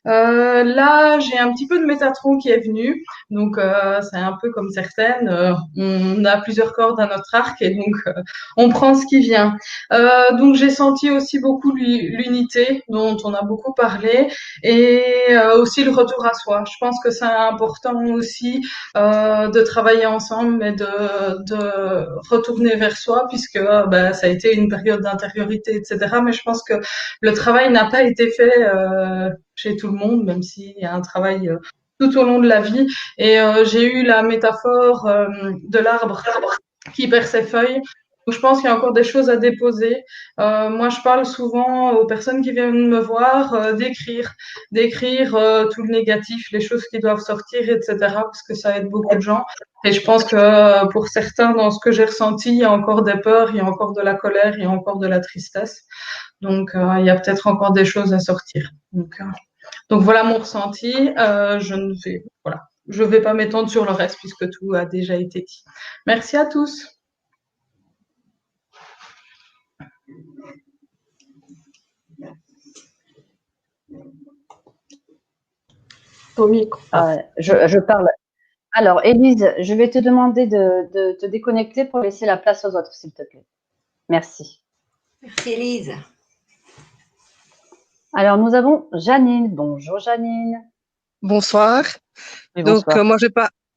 Là, j'ai un petit peu de Métatron qui est venu, donc c'est un peu comme certaines. On a plusieurs cordes à notre arc et donc on prend ce qui vient. Donc j'ai senti aussi beaucoup l'unité dont on a beaucoup parlé et aussi le retour à soi. Je pense que c'est important aussi de travailler ensemble et de retourner vers soi puisque ça a été une période d'intériorité, etc. Mais je pense que le travail n'a pas été fait chez tout le monde, même s'il y a un travail tout au long de la vie. Et j'ai eu la métaphore de l'arbre qui perd ses feuilles. Donc, je pense qu'il y a encore des choses à déposer. Moi, je parle souvent aux personnes qui viennent me voir d'écrire tout le négatif, les choses qui doivent sortir, etc. Parce que ça aide beaucoup de gens. Et je pense que pour certains, dans ce que j'ai ressenti, il y a encore des peurs, il y a encore de la colère, il y a encore de la tristesse. Donc, il y a peut-être encore des choses à sortir. Donc voilà mon ressenti. Je vais pas m'étendre sur le reste puisque tout a déjà été dit. Merci à tous. Ton micro. Je parle. Alors, Élise, je vais te demander de te déconnecter pour laisser la place aux autres, s'il te plaît. Merci. Merci Élise. Alors, nous avons Janine. Bonjour Janine. Bonsoir. Oui, Donc, bonsoir.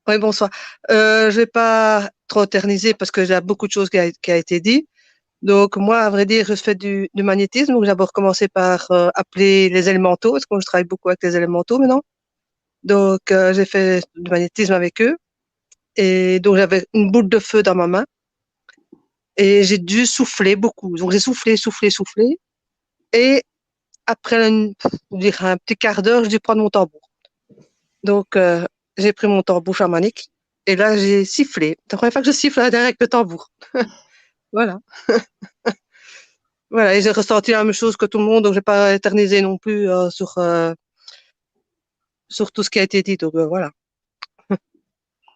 moi, bonsoir. Je vais pas trop éterniser parce que j'ai beaucoup de choses qui a été dit. Donc, moi, à vrai dire, je fais du magnétisme. Donc, j'ai d'abord commencé par appeler les élémentaux, parce que je travaille beaucoup avec les élémentaux maintenant. Donc, j'ai fait du magnétisme avec eux. Et donc, j'avais une boule de feu dans ma main. Et j'ai dû souffler beaucoup. Donc, j'ai soufflé. Et après un petit quart d'heure, j'ai dû prendre mon tambour. Donc, j'ai pris mon tambour chamanique. Et là, j'ai sifflé. C'est la première fois que je siffle avec le tambour. Voilà. Voilà, et j'ai ressenti la même chose que tout le monde, donc je vais pas éterniser non plus sur tout ce qui a été dit. Donc voilà.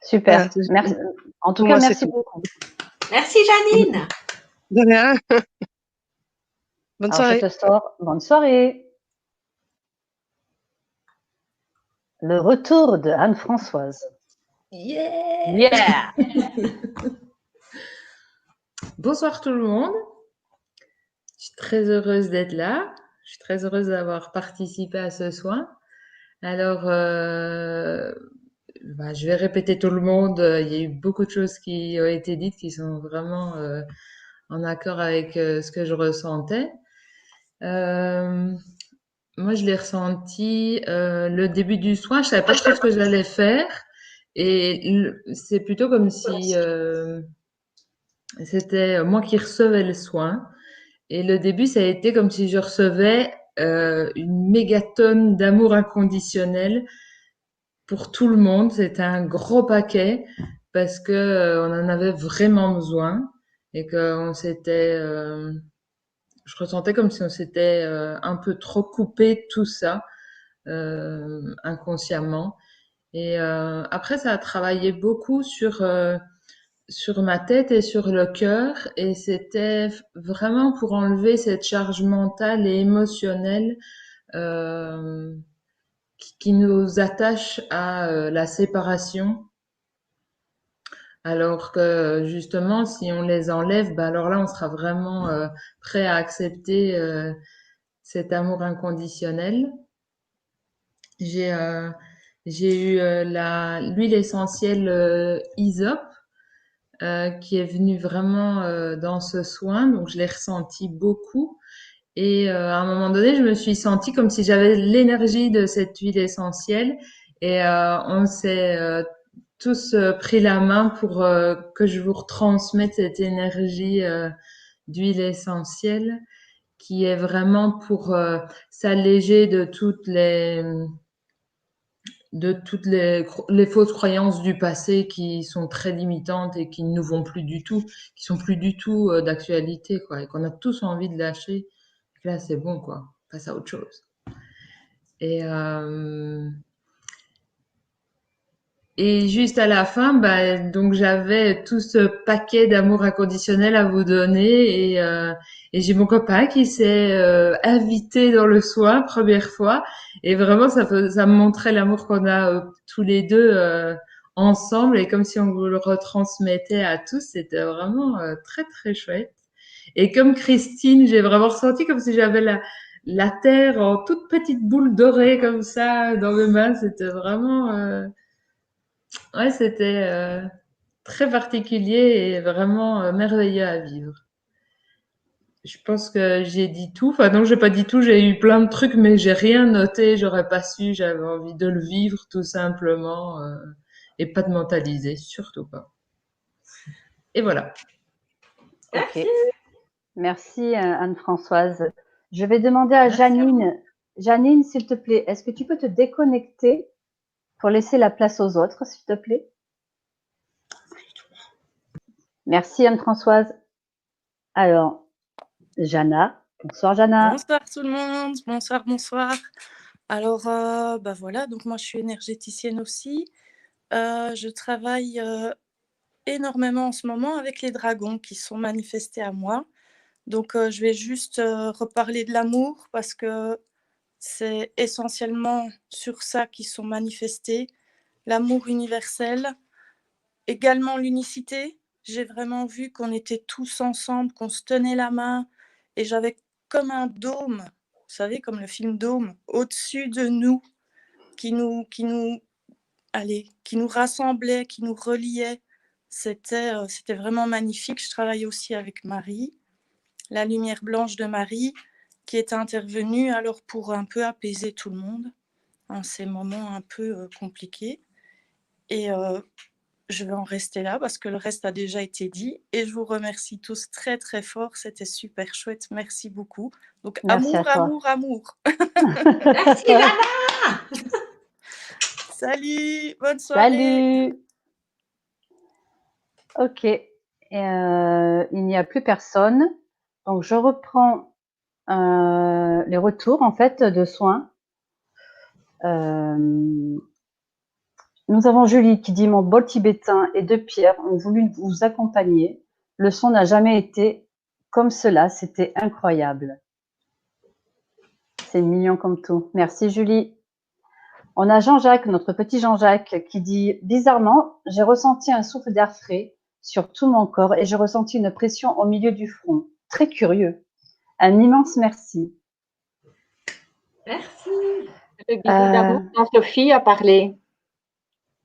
Super. Voilà, merci. En tout cas, merci beaucoup. Merci Janine. De rien. Bonne soirée. Je te sors. Bonne soirée. Le retour de Anne-Françoise. Yeah. Bonsoir tout le monde. Je suis très heureuse d'être là. Je suis très heureuse d'avoir participé à ce soin. Alors, je vais répéter tout le monde. Il y a eu beaucoup de choses qui ont été dites qui sont vraiment en accord avec ce que je ressentais. Moi, je l'ai ressenti le début du soin. Je savais pas trop ce que j'allais faire. Et c'est plutôt comme si c'était moi qui recevais le soin. Et le début, ça a été comme si je recevais une mégatonne d'amour inconditionnel pour tout le monde. C'était un gros paquet parce que on en avait vraiment besoin et que je ressentais comme si on s'était un peu trop coupé de tout ça inconsciemment. Et après, ça a travaillé beaucoup sur ma tête et sur le cœur, et c'était vraiment pour enlever cette charge mentale et émotionnelle qui nous attache à la séparation. Alors que justement, si on les enlève, alors là, on sera vraiment prêt à accepter cet amour inconditionnel. J'ai eu l'huile essentielle Hysope qui est venue vraiment dans ce soin, donc je l'ai ressenti beaucoup. Et à un moment donné, je me suis sentie comme si j'avais l'énergie de cette huile essentielle, et on s'est tous pris la main pour que je vous retransmette cette énergie d'huile essentielle qui est vraiment pour s'alléger de toutes les fausses croyances du passé qui sont très limitantes et qui ne nous vont plus du tout, qui sont plus du tout d'actualité, quoi, et qu'on a tous envie de lâcher. Et là, c'est bon, quoi. Passe à autre chose. Et juste à la fin, donc j'avais tout ce paquet d'amour inconditionnel à vous donner et j'ai mon copain qui s'est invité dans le soin première fois et vraiment ça me montrait l'amour qu'on a tous les deux ensemble et comme si on vous le retransmettait à tous, c'était vraiment très très chouette. Et comme Christine, j'ai vraiment ressenti comme si j'avais la terre en toute petite boule dorée comme ça dans mes mains, c'était vraiment ouais, c'était très particulier et vraiment merveilleux à vivre. Je pense que j'ai dit tout. Enfin, non, j'ai pas dit tout. J'ai eu plein de trucs, mais j'ai rien noté. J'aurais pas su. J'avais envie de le vivre tout simplement et pas de mentaliser, surtout pas. Et voilà. Ok. Merci Anne-Françoise. Je vais demander à Janine. Janine, s'il te plaît, est-ce que tu peux te déconnecter pour laisser la place aux autres, s'il te plaît? Merci Anne-Françoise. Alors, Jana. Bonsoir Jana. Bonsoir tout le monde. Bonsoir, bonsoir. Alors, voilà, donc moi je suis énergéticienne aussi. Je travaille énormément en ce moment avec les dragons qui sont manifestés à moi. Donc, je vais juste reparler de l'amour parce que c'est essentiellement sur ça qu'ils sont manifestés. L'amour universel, également l'unicité. J'ai vraiment vu qu'on était tous ensemble, qu'on se tenait la main et j'avais comme un dôme, vous savez, comme le film Dôme, au-dessus de nous, qui nous rassemblait, qui nous reliait. C'était vraiment magnifique. Je travaille aussi avec Marie, la lumière blanche de Marie, qui est intervenue alors pour un peu apaiser tout le monde en ces moments un peu compliqués. Et je vais en rester là parce que le reste a déjà été dit. Et je vous remercie tous très très fort. C'était super chouette. Merci beaucoup. Donc Merci amour, amour, amour. Merci Lana. Salut, bonne soirée. Salut. Ok. Il n'y a plus personne. Donc je reprends les retours en fait de soins. Nous avons Julie qui dit: mon bol tibétain et deux pierres ont voulu vous accompagner. Le son n'a jamais été comme cela, c'était incroyable. C'est mignon comme tout. Merci Julie. On a Jean-Jacques, notre petit Jean-Jacques, qui dit: bizarrement, j'ai ressenti un souffle d'air frais sur tout mon corps et j'ai ressenti une pression au milieu du front. Très curieux. Un immense merci. Merci. Le bisou d'amour dont Sophie a parlé.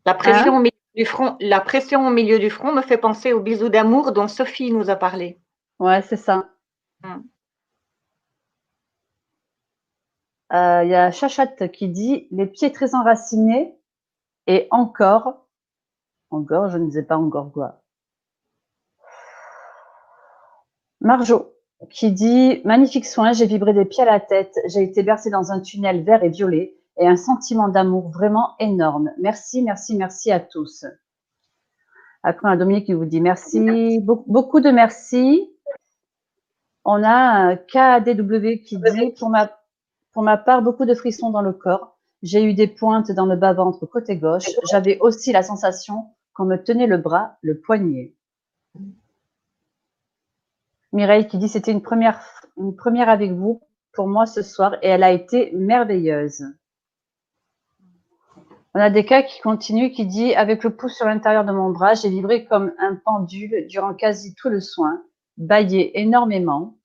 La pression au milieu du front, la pression au milieu du front me fait penser au bisou d'amour dont Sophie nous a parlé. Ouais, c'est ça. Il y a Chachat qui dit: les pieds très enracinés et encore, je ne sais pas encore quoi. Marjo qui dit: magnifique soin, j'ai vibré des pieds à la tête, j'ai été bercée dans un tunnel vert et violet et un sentiment d'amour vraiment énorme. Merci, merci, merci à tous. Après, on a Dominique qui vous dit merci, beaucoup de merci. On a un KDW qui dit: pour ma part, beaucoup de frissons dans le corps. J'ai eu des pointes dans le bas-ventre côté gauche. J'avais aussi la sensation qu'on me tenait le bras, le poignet. Mireille qui dit: c'était une première avec vous pour moi ce soir et elle a été merveilleuse. On a des cas qui continuent qui dit: avec le pouce sur l'intérieur de mon bras, j'ai vibré comme un pendule durant quasi tout le soin, bâillé énormément.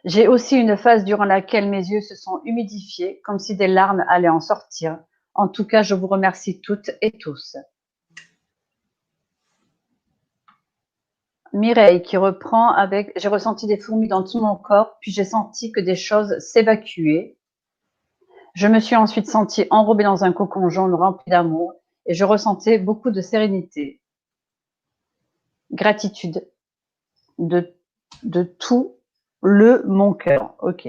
J'ai aussi une phase durant laquelle mes yeux se sont humidifiés, comme si des larmes allaient en sortir. En tout cas, je vous remercie toutes et tous. Mireille qui reprend avec: j'ai ressenti des fourmis dans tout mon corps, puis j'ai senti que des choses s'évacuaient. Je me suis ensuite sentie enrobée dans un cocon jaune rempli d'amour et je ressentais beaucoup de sérénité. Gratitude. de tout mon cœur. Ok.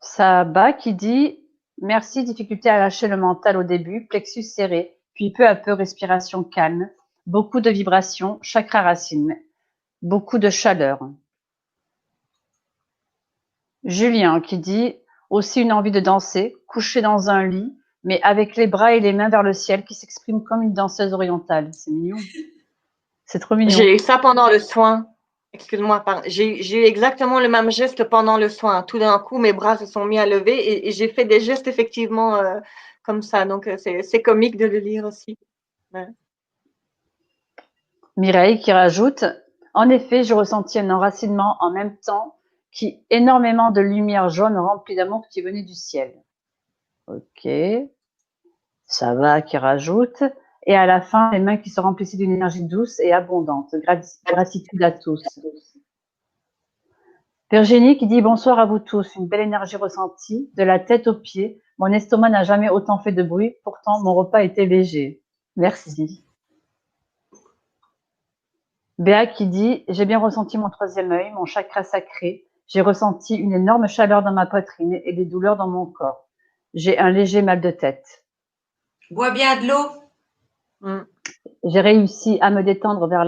Saba qui dit merci, difficulté à lâcher le mental au début, plexus serré, puis peu à peu respiration calme, beaucoup de vibrations, chakra racine, beaucoup de chaleur. Julien qui dit aussi une envie de danser, couché dans un lit, mais avec les bras et les mains vers le ciel, qui s'exprime comme une danseuse orientale. C'est mignon. C'est trop mignon. J'ai eu ça pendant le soin. Excuse-moi, j'ai eu exactement le même geste pendant le soin. Tout d'un coup, mes bras se sont mis à lever et j'ai fait des gestes effectivement comme ça. Donc, c'est comique de le lire aussi. Ouais. Mireille qui rajoute en effet, je ressentis un enracinement en même temps qui énormément de lumière jaune remplie d'amour qui venait du ciel. Ok. Ça va qui rajoute. Et à la fin, les mains qui se remplissaient d'une énergie douce et abondante. Gratitude à tous. Virginie qui dit bonsoir à vous tous. Une belle énergie ressentie, de la tête aux pieds. Mon estomac n'a jamais autant fait de bruit. Pourtant, mon repas était léger. Merci. Béa qui dit j'ai bien ressenti mon troisième œil, mon chakra sacré. J'ai ressenti une énorme chaleur dans ma poitrine et des douleurs dans mon corps. J'ai un léger mal de tête. Bois bien de l'eau. J'ai réussi à me détendre vers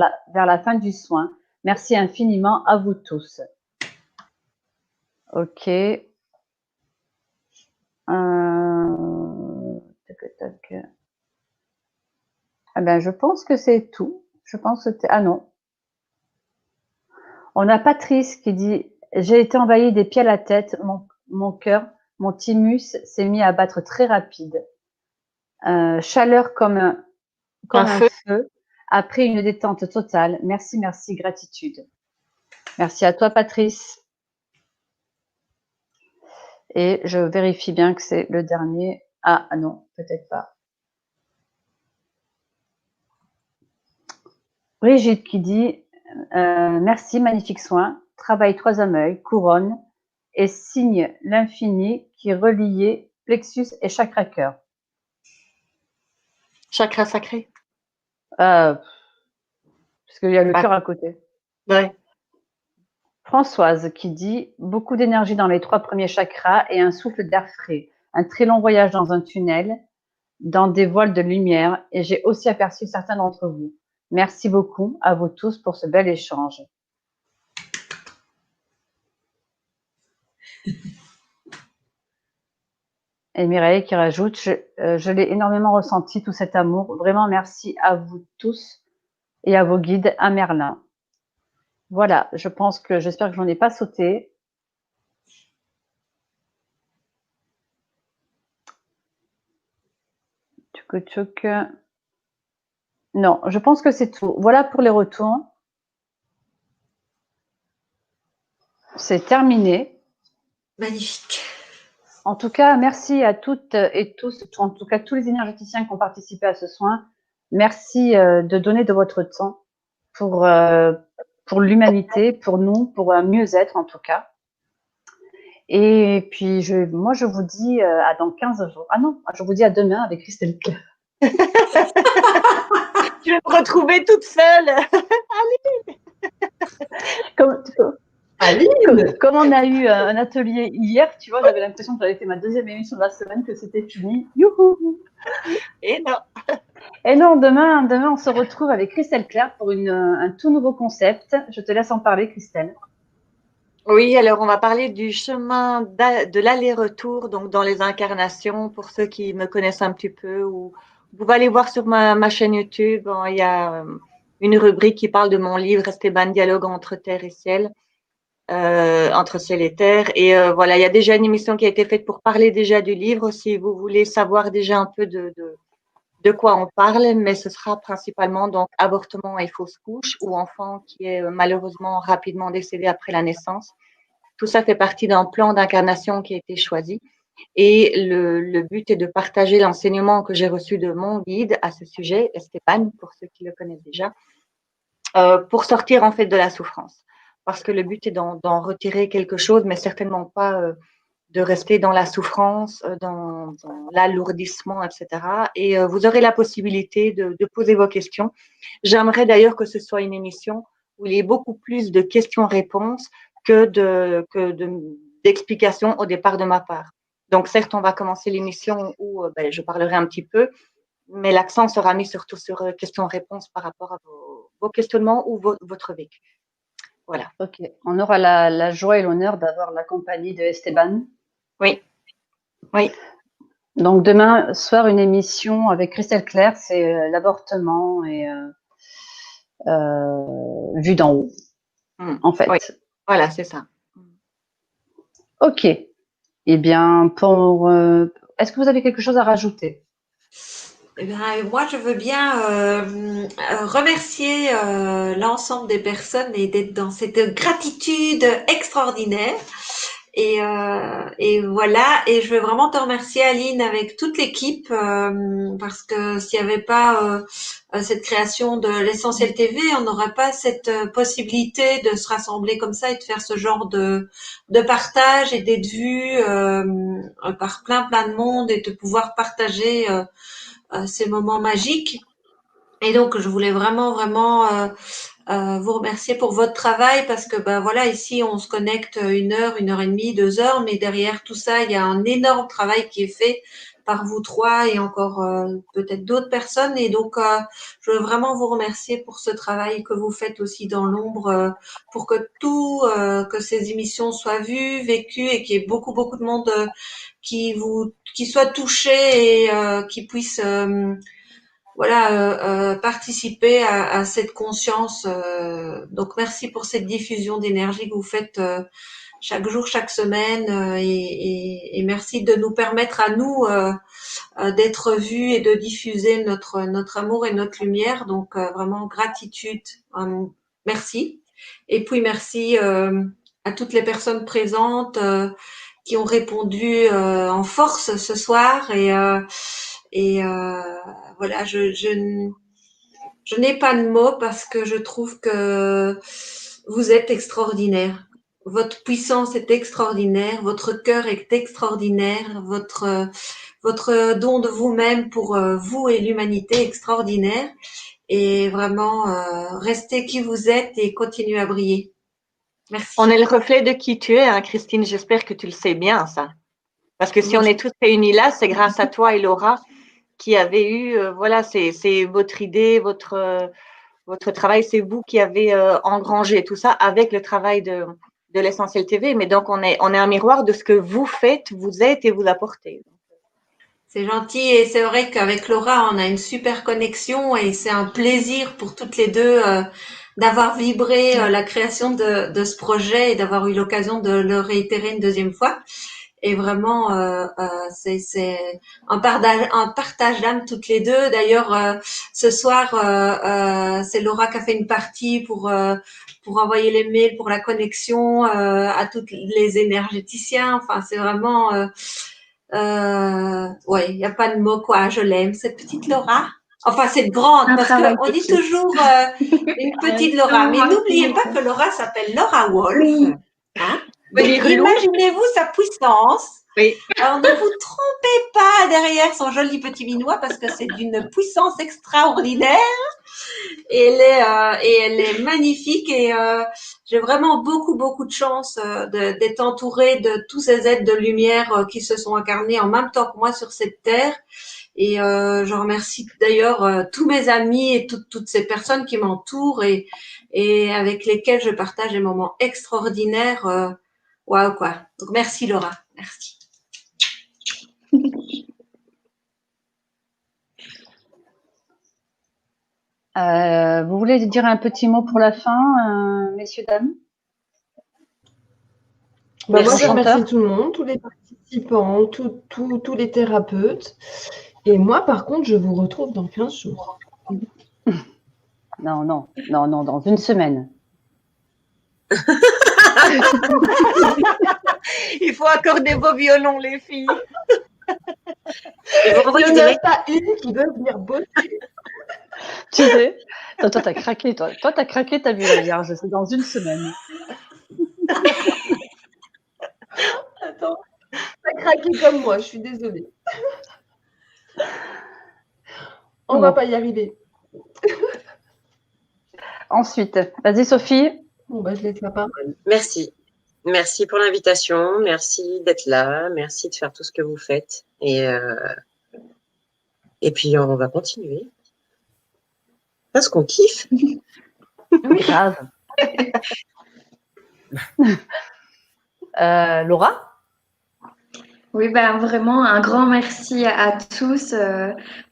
la fin du soin. Merci infiniment à vous tous. Ok. Tac. Ah ben, je pense que c'est tout. Je pense que ah non. On a Patrice qui dit j'ai été envahie des pieds à la tête, mon cœur, mon thymus s'est mis à battre très rapide. Chaleur comme un feu. Après une détente totale. Merci, gratitude. Merci à toi, Patrice. Et je vérifie bien que c'est le dernier. Ah non, peut-être pas. Brigitte qui dit merci, magnifique soin. Travail troisième œil, couronne et signe l'infini qui reliait plexus et chakra cœur. Chakra sacré. Parce qu'il y a le cœur à côté. Ouais. Françoise qui dit beaucoup d'énergie dans les 3 premiers chakras et un souffle d'air frais. Un très long voyage dans un tunnel, dans des voiles de lumière, et j'ai aussi aperçu certains d'entre vous. Merci beaucoup à vous tous pour ce bel échange. Et Mireille qui rajoute je l'ai énormément ressenti, tout cet amour. Vraiment merci à vous tous et à vos guides à Merlin. Voilà, j'espère que j'en ai pas sauté. Tchouk. Non, je pense que c'est tout. Voilà pour les retours. C'est terminé. Magnifique. En tout cas, merci à toutes et tous, en tout cas tous les énergéticiens qui ont participé à ce soin. Merci de donner de votre temps pour l'humanité, pour nous, pour un mieux-être en tout cas. Et puis, moi, je vous dis à dans 15 jours. Ah non, je vous dis à demain avec Christelle Claire. Je vais me retrouver toute seule. Aline, comme on a eu un atelier hier, tu vois, j'avais l'impression que j'avais fait ma deuxième émission de la semaine, que c'était fini. Youhou! Et non. Et non, demain, on se retrouve avec Christelle Claire pour un tout nouveau concept. Je te laisse en parler, Christelle. Oui, alors on va parler du chemin de l'aller-retour, donc dans les incarnations, pour ceux qui me connaissent un petit peu. Ou vous pouvez aller voir sur ma chaîne YouTube, il y a une rubrique qui parle de mon livre Esteban, dialogue entre terre et ciel, entre ciel et terre. Et voilà, il y a déjà une émission qui a été faite pour parler déjà du livre, si vous voulez savoir déjà un peu de quoi on parle, mais ce sera principalement donc avortement et fausse couche ou enfant qui est malheureusement rapidement décédé après la naissance. Tout ça fait partie d'un plan d'incarnation qui a été choisi. Et le but est de partager l'enseignement que j'ai reçu de mon guide à ce sujet, Esteban, pour ceux qui le connaissent déjà, pour sortir en fait de la souffrance. Parce que le but est d'en retirer quelque chose, mais certainement pas de rester dans la souffrance, dans l'alourdissement, etc. Et vous aurez la possibilité de poser vos questions. J'aimerais d'ailleurs que ce soit une émission où il y ait beaucoup plus de questions-réponses que d'explications au départ de ma part. Donc, certes, on va commencer l'émission où je parlerai un petit peu, mais l'accent sera mis surtout sur questions-réponses par rapport à vos questionnements ou votre vécu. Voilà. Ok. On aura la joie et l'honneur d'avoir la compagnie de Esteban. Oui. Oui. Donc, demain soir, une émission avec Christelle Claire, c'est l'avortement et vu d'en haut, en fait. Oui. Voilà, c'est ça. Ok. Eh bien, est-ce que vous avez quelque chose à rajouter? Eh bien, moi, je veux bien remercier l'ensemble des personnes et d'être dans cette gratitude extraordinaire. Et voilà, et je veux vraiment te remercier, Aline, avec toute l'équipe, parce que s'il n'y avait pas cette création de l'Essentiel TV, on n'aurait pas cette possibilité de se rassembler comme ça et de faire ce genre de partage et d'être vu par plein de monde et de pouvoir partager ces moments magiques. Et donc, je voulais vraiment vous remercier pour votre travail parce que voilà, ici on se connecte 1 heure et demie, 2 heures, mais derrière tout ça, il y a un énorme travail qui est fait par vous trois et encore peut-être d'autres personnes. Et donc, je veux vraiment vous remercier pour ce travail que vous faites aussi dans l'ombre pour que que ces émissions soient vues, vécues et qu'il y ait beaucoup de monde qui soit touché et qui puisse participer à cette conscience. Donc merci pour cette diffusion d'énergie que vous faites chaque jour, chaque semaine, et merci de nous permettre à nous d'être vus et de diffuser notre amour et notre lumière. Donc vraiment gratitude, merci. Et puis merci à toutes les personnes présentes qui ont répondu en force ce soir et voilà, je n'ai pas de mots parce que je trouve que vous êtes extraordinaire. Votre puissance est extraordinaire, votre cœur est extraordinaire, votre don de vous-même pour vous et l'humanité est extraordinaire. Et vraiment, restez qui vous êtes et continuez à briller. Merci. On est le reflet de qui tu es, hein, Christine. J'espère que tu le sais bien, ça. Parce que si on est tous réunis là, c'est grâce à toi et Laura qui avez eu, c'est votre idée, votre travail, c'est vous qui avez engrangé tout ça avec le travail de l'Essentiel TV. Mais donc, on est un miroir de ce que vous faites, vous êtes et vous apportez. C'est gentil et c'est vrai qu'avec Laura, on a une super connexion et c'est un plaisir pour toutes les deux d'avoir vibré la création de ce projet et d'avoir eu l'occasion de le réitérer une deuxième fois. Et vraiment, c'est un partage d'âme toutes les deux. D'ailleurs, ce soir, c'est Laura qui a fait une partie pour envoyer les mails pour la connexion à toutes les énergéticiens. Enfin, c'est vraiment, il n'y a pas de mots quoi. Je l'aime, cette petite Laura. Enfin, cette grande, parce qu'on dit toujours une petite Laura. Mais n'oubliez pas que Laura s'appelle Laura Wolf. Hein? Imaginez-vous sa puissance. Oui. Alors ne vous trompez pas derrière son joli petit minois parce que c'est d'une puissance extraordinaire et elle est magnifique et j'ai vraiment beaucoup de chance d'être entourée de tous ces êtres de lumière qui se sont incarnés en même temps que moi sur cette terre. Et je remercie d'ailleurs tous mes amis et toutes ces personnes qui m'entourent et avec lesquelles je partage des moments extraordinaires. Waouh quoi. Donc merci Laura, merci. Vous voulez dire un petit mot pour la fin, messieurs, dames? Moi, je remercie tout le monde, tous les participants, tous les thérapeutes. Et moi, par contre, je vous retrouve dans 15 jours. Non, dans une semaine. Il faut accorder vos violons, les filles. Il n'y en a pas une qui veut venir bosser. Tu sais, toi, t'as craqué, toi. Toi, t'as craqué, t'as vu la Vierge. C'est dans une semaine. Attends. craquer comme moi, je suis désolée. On Bon. va pas y arriver. Ensuite, vas-y Sophie. Bon, bah, je laisse la parole. Merci. Merci pour l'invitation. Merci d'être là. Merci de faire tout ce que vous faites. Et puis, on va continuer. Parce qu'on kiffe. Oui, grave. Laura? Oui, ben vraiment un grand merci à tous,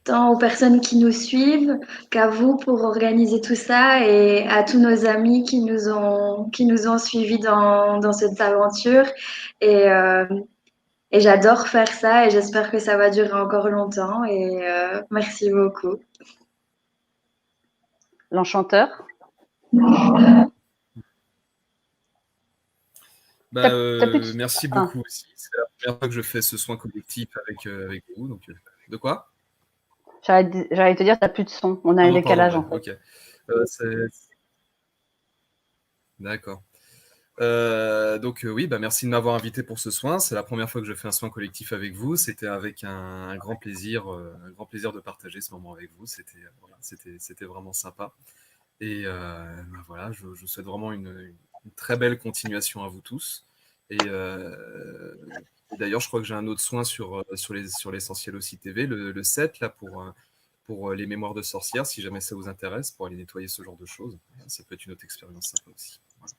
tant aux personnes qui nous suivent qu'à vous pour organiser tout ça et à tous nos amis qui nous ont suivis dans cette aventure. Et j'adore faire ça et j'espère que ça va durer encore longtemps. Et merci beaucoup. L'enchanteur? Bah, T'as plus de- merci Ah. beaucoup aussi. C'est la première fois que je fais ce soin collectif avec vous. Donc, de quoi? J'allais te dire, t'as plus de son. On a un Ah, décalage pardon, en fait. ouais, ok. D'accord. Donc oui, bah, merci de m'avoir invité pour ce soin. C'est la première fois que je fais un soin collectif avec vous. C'était avec un grand plaisir de partager ce moment avec vous. C'était vraiment sympa. Et bah, voilà, je vous souhaite vraiment une très belle continuation à vous tous. Et d'ailleurs, je crois que j'ai un autre soin sur l'Essentiel aussi TV, le 7, là, pour les mémoires de sorcières, si jamais ça vous intéresse, pour aller nettoyer ce genre de choses. Ça peut être une autre expérience sympa aussi. Voilà.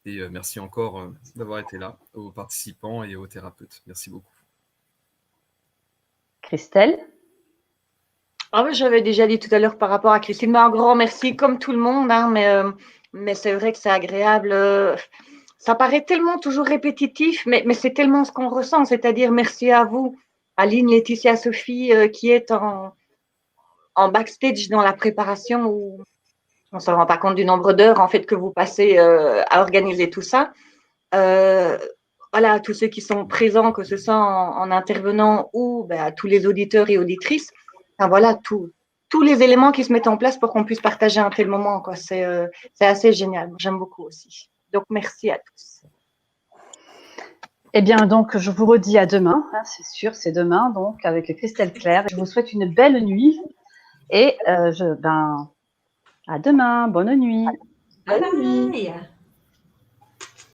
Et merci encore d'avoir été là, aux participants et aux thérapeutes. Merci beaucoup. Christelle? Ah oui, j'avais déjà dit tout à l'heure par rapport à Christine, mais un grand merci comme tout le monde, hein, mais c'est vrai que c'est agréable. Ça paraît tellement toujours répétitif, mais c'est tellement ce qu'on ressent, c'est-à-dire merci à vous, Aline, Laetitia, Sophie, qui est en backstage dans la préparation où on ne se rend pas compte du nombre d'heures en fait que vous passez à organiser tout ça. Voilà, tous ceux qui sont présents, que ce soit en intervenant ou à tous les auditeurs et auditrices. Enfin, voilà, tous les éléments qui se mettent en place pour qu'on puisse partager un tel moment. C'est assez génial. J'aime beaucoup aussi. Donc, merci à tous. Eh bien, donc, je vous redis à demain. Hein, c'est sûr, c'est demain, donc, avec Christelle Claire. Je vous souhaite une belle nuit. Et à demain. Bonne nuit. Bye bye.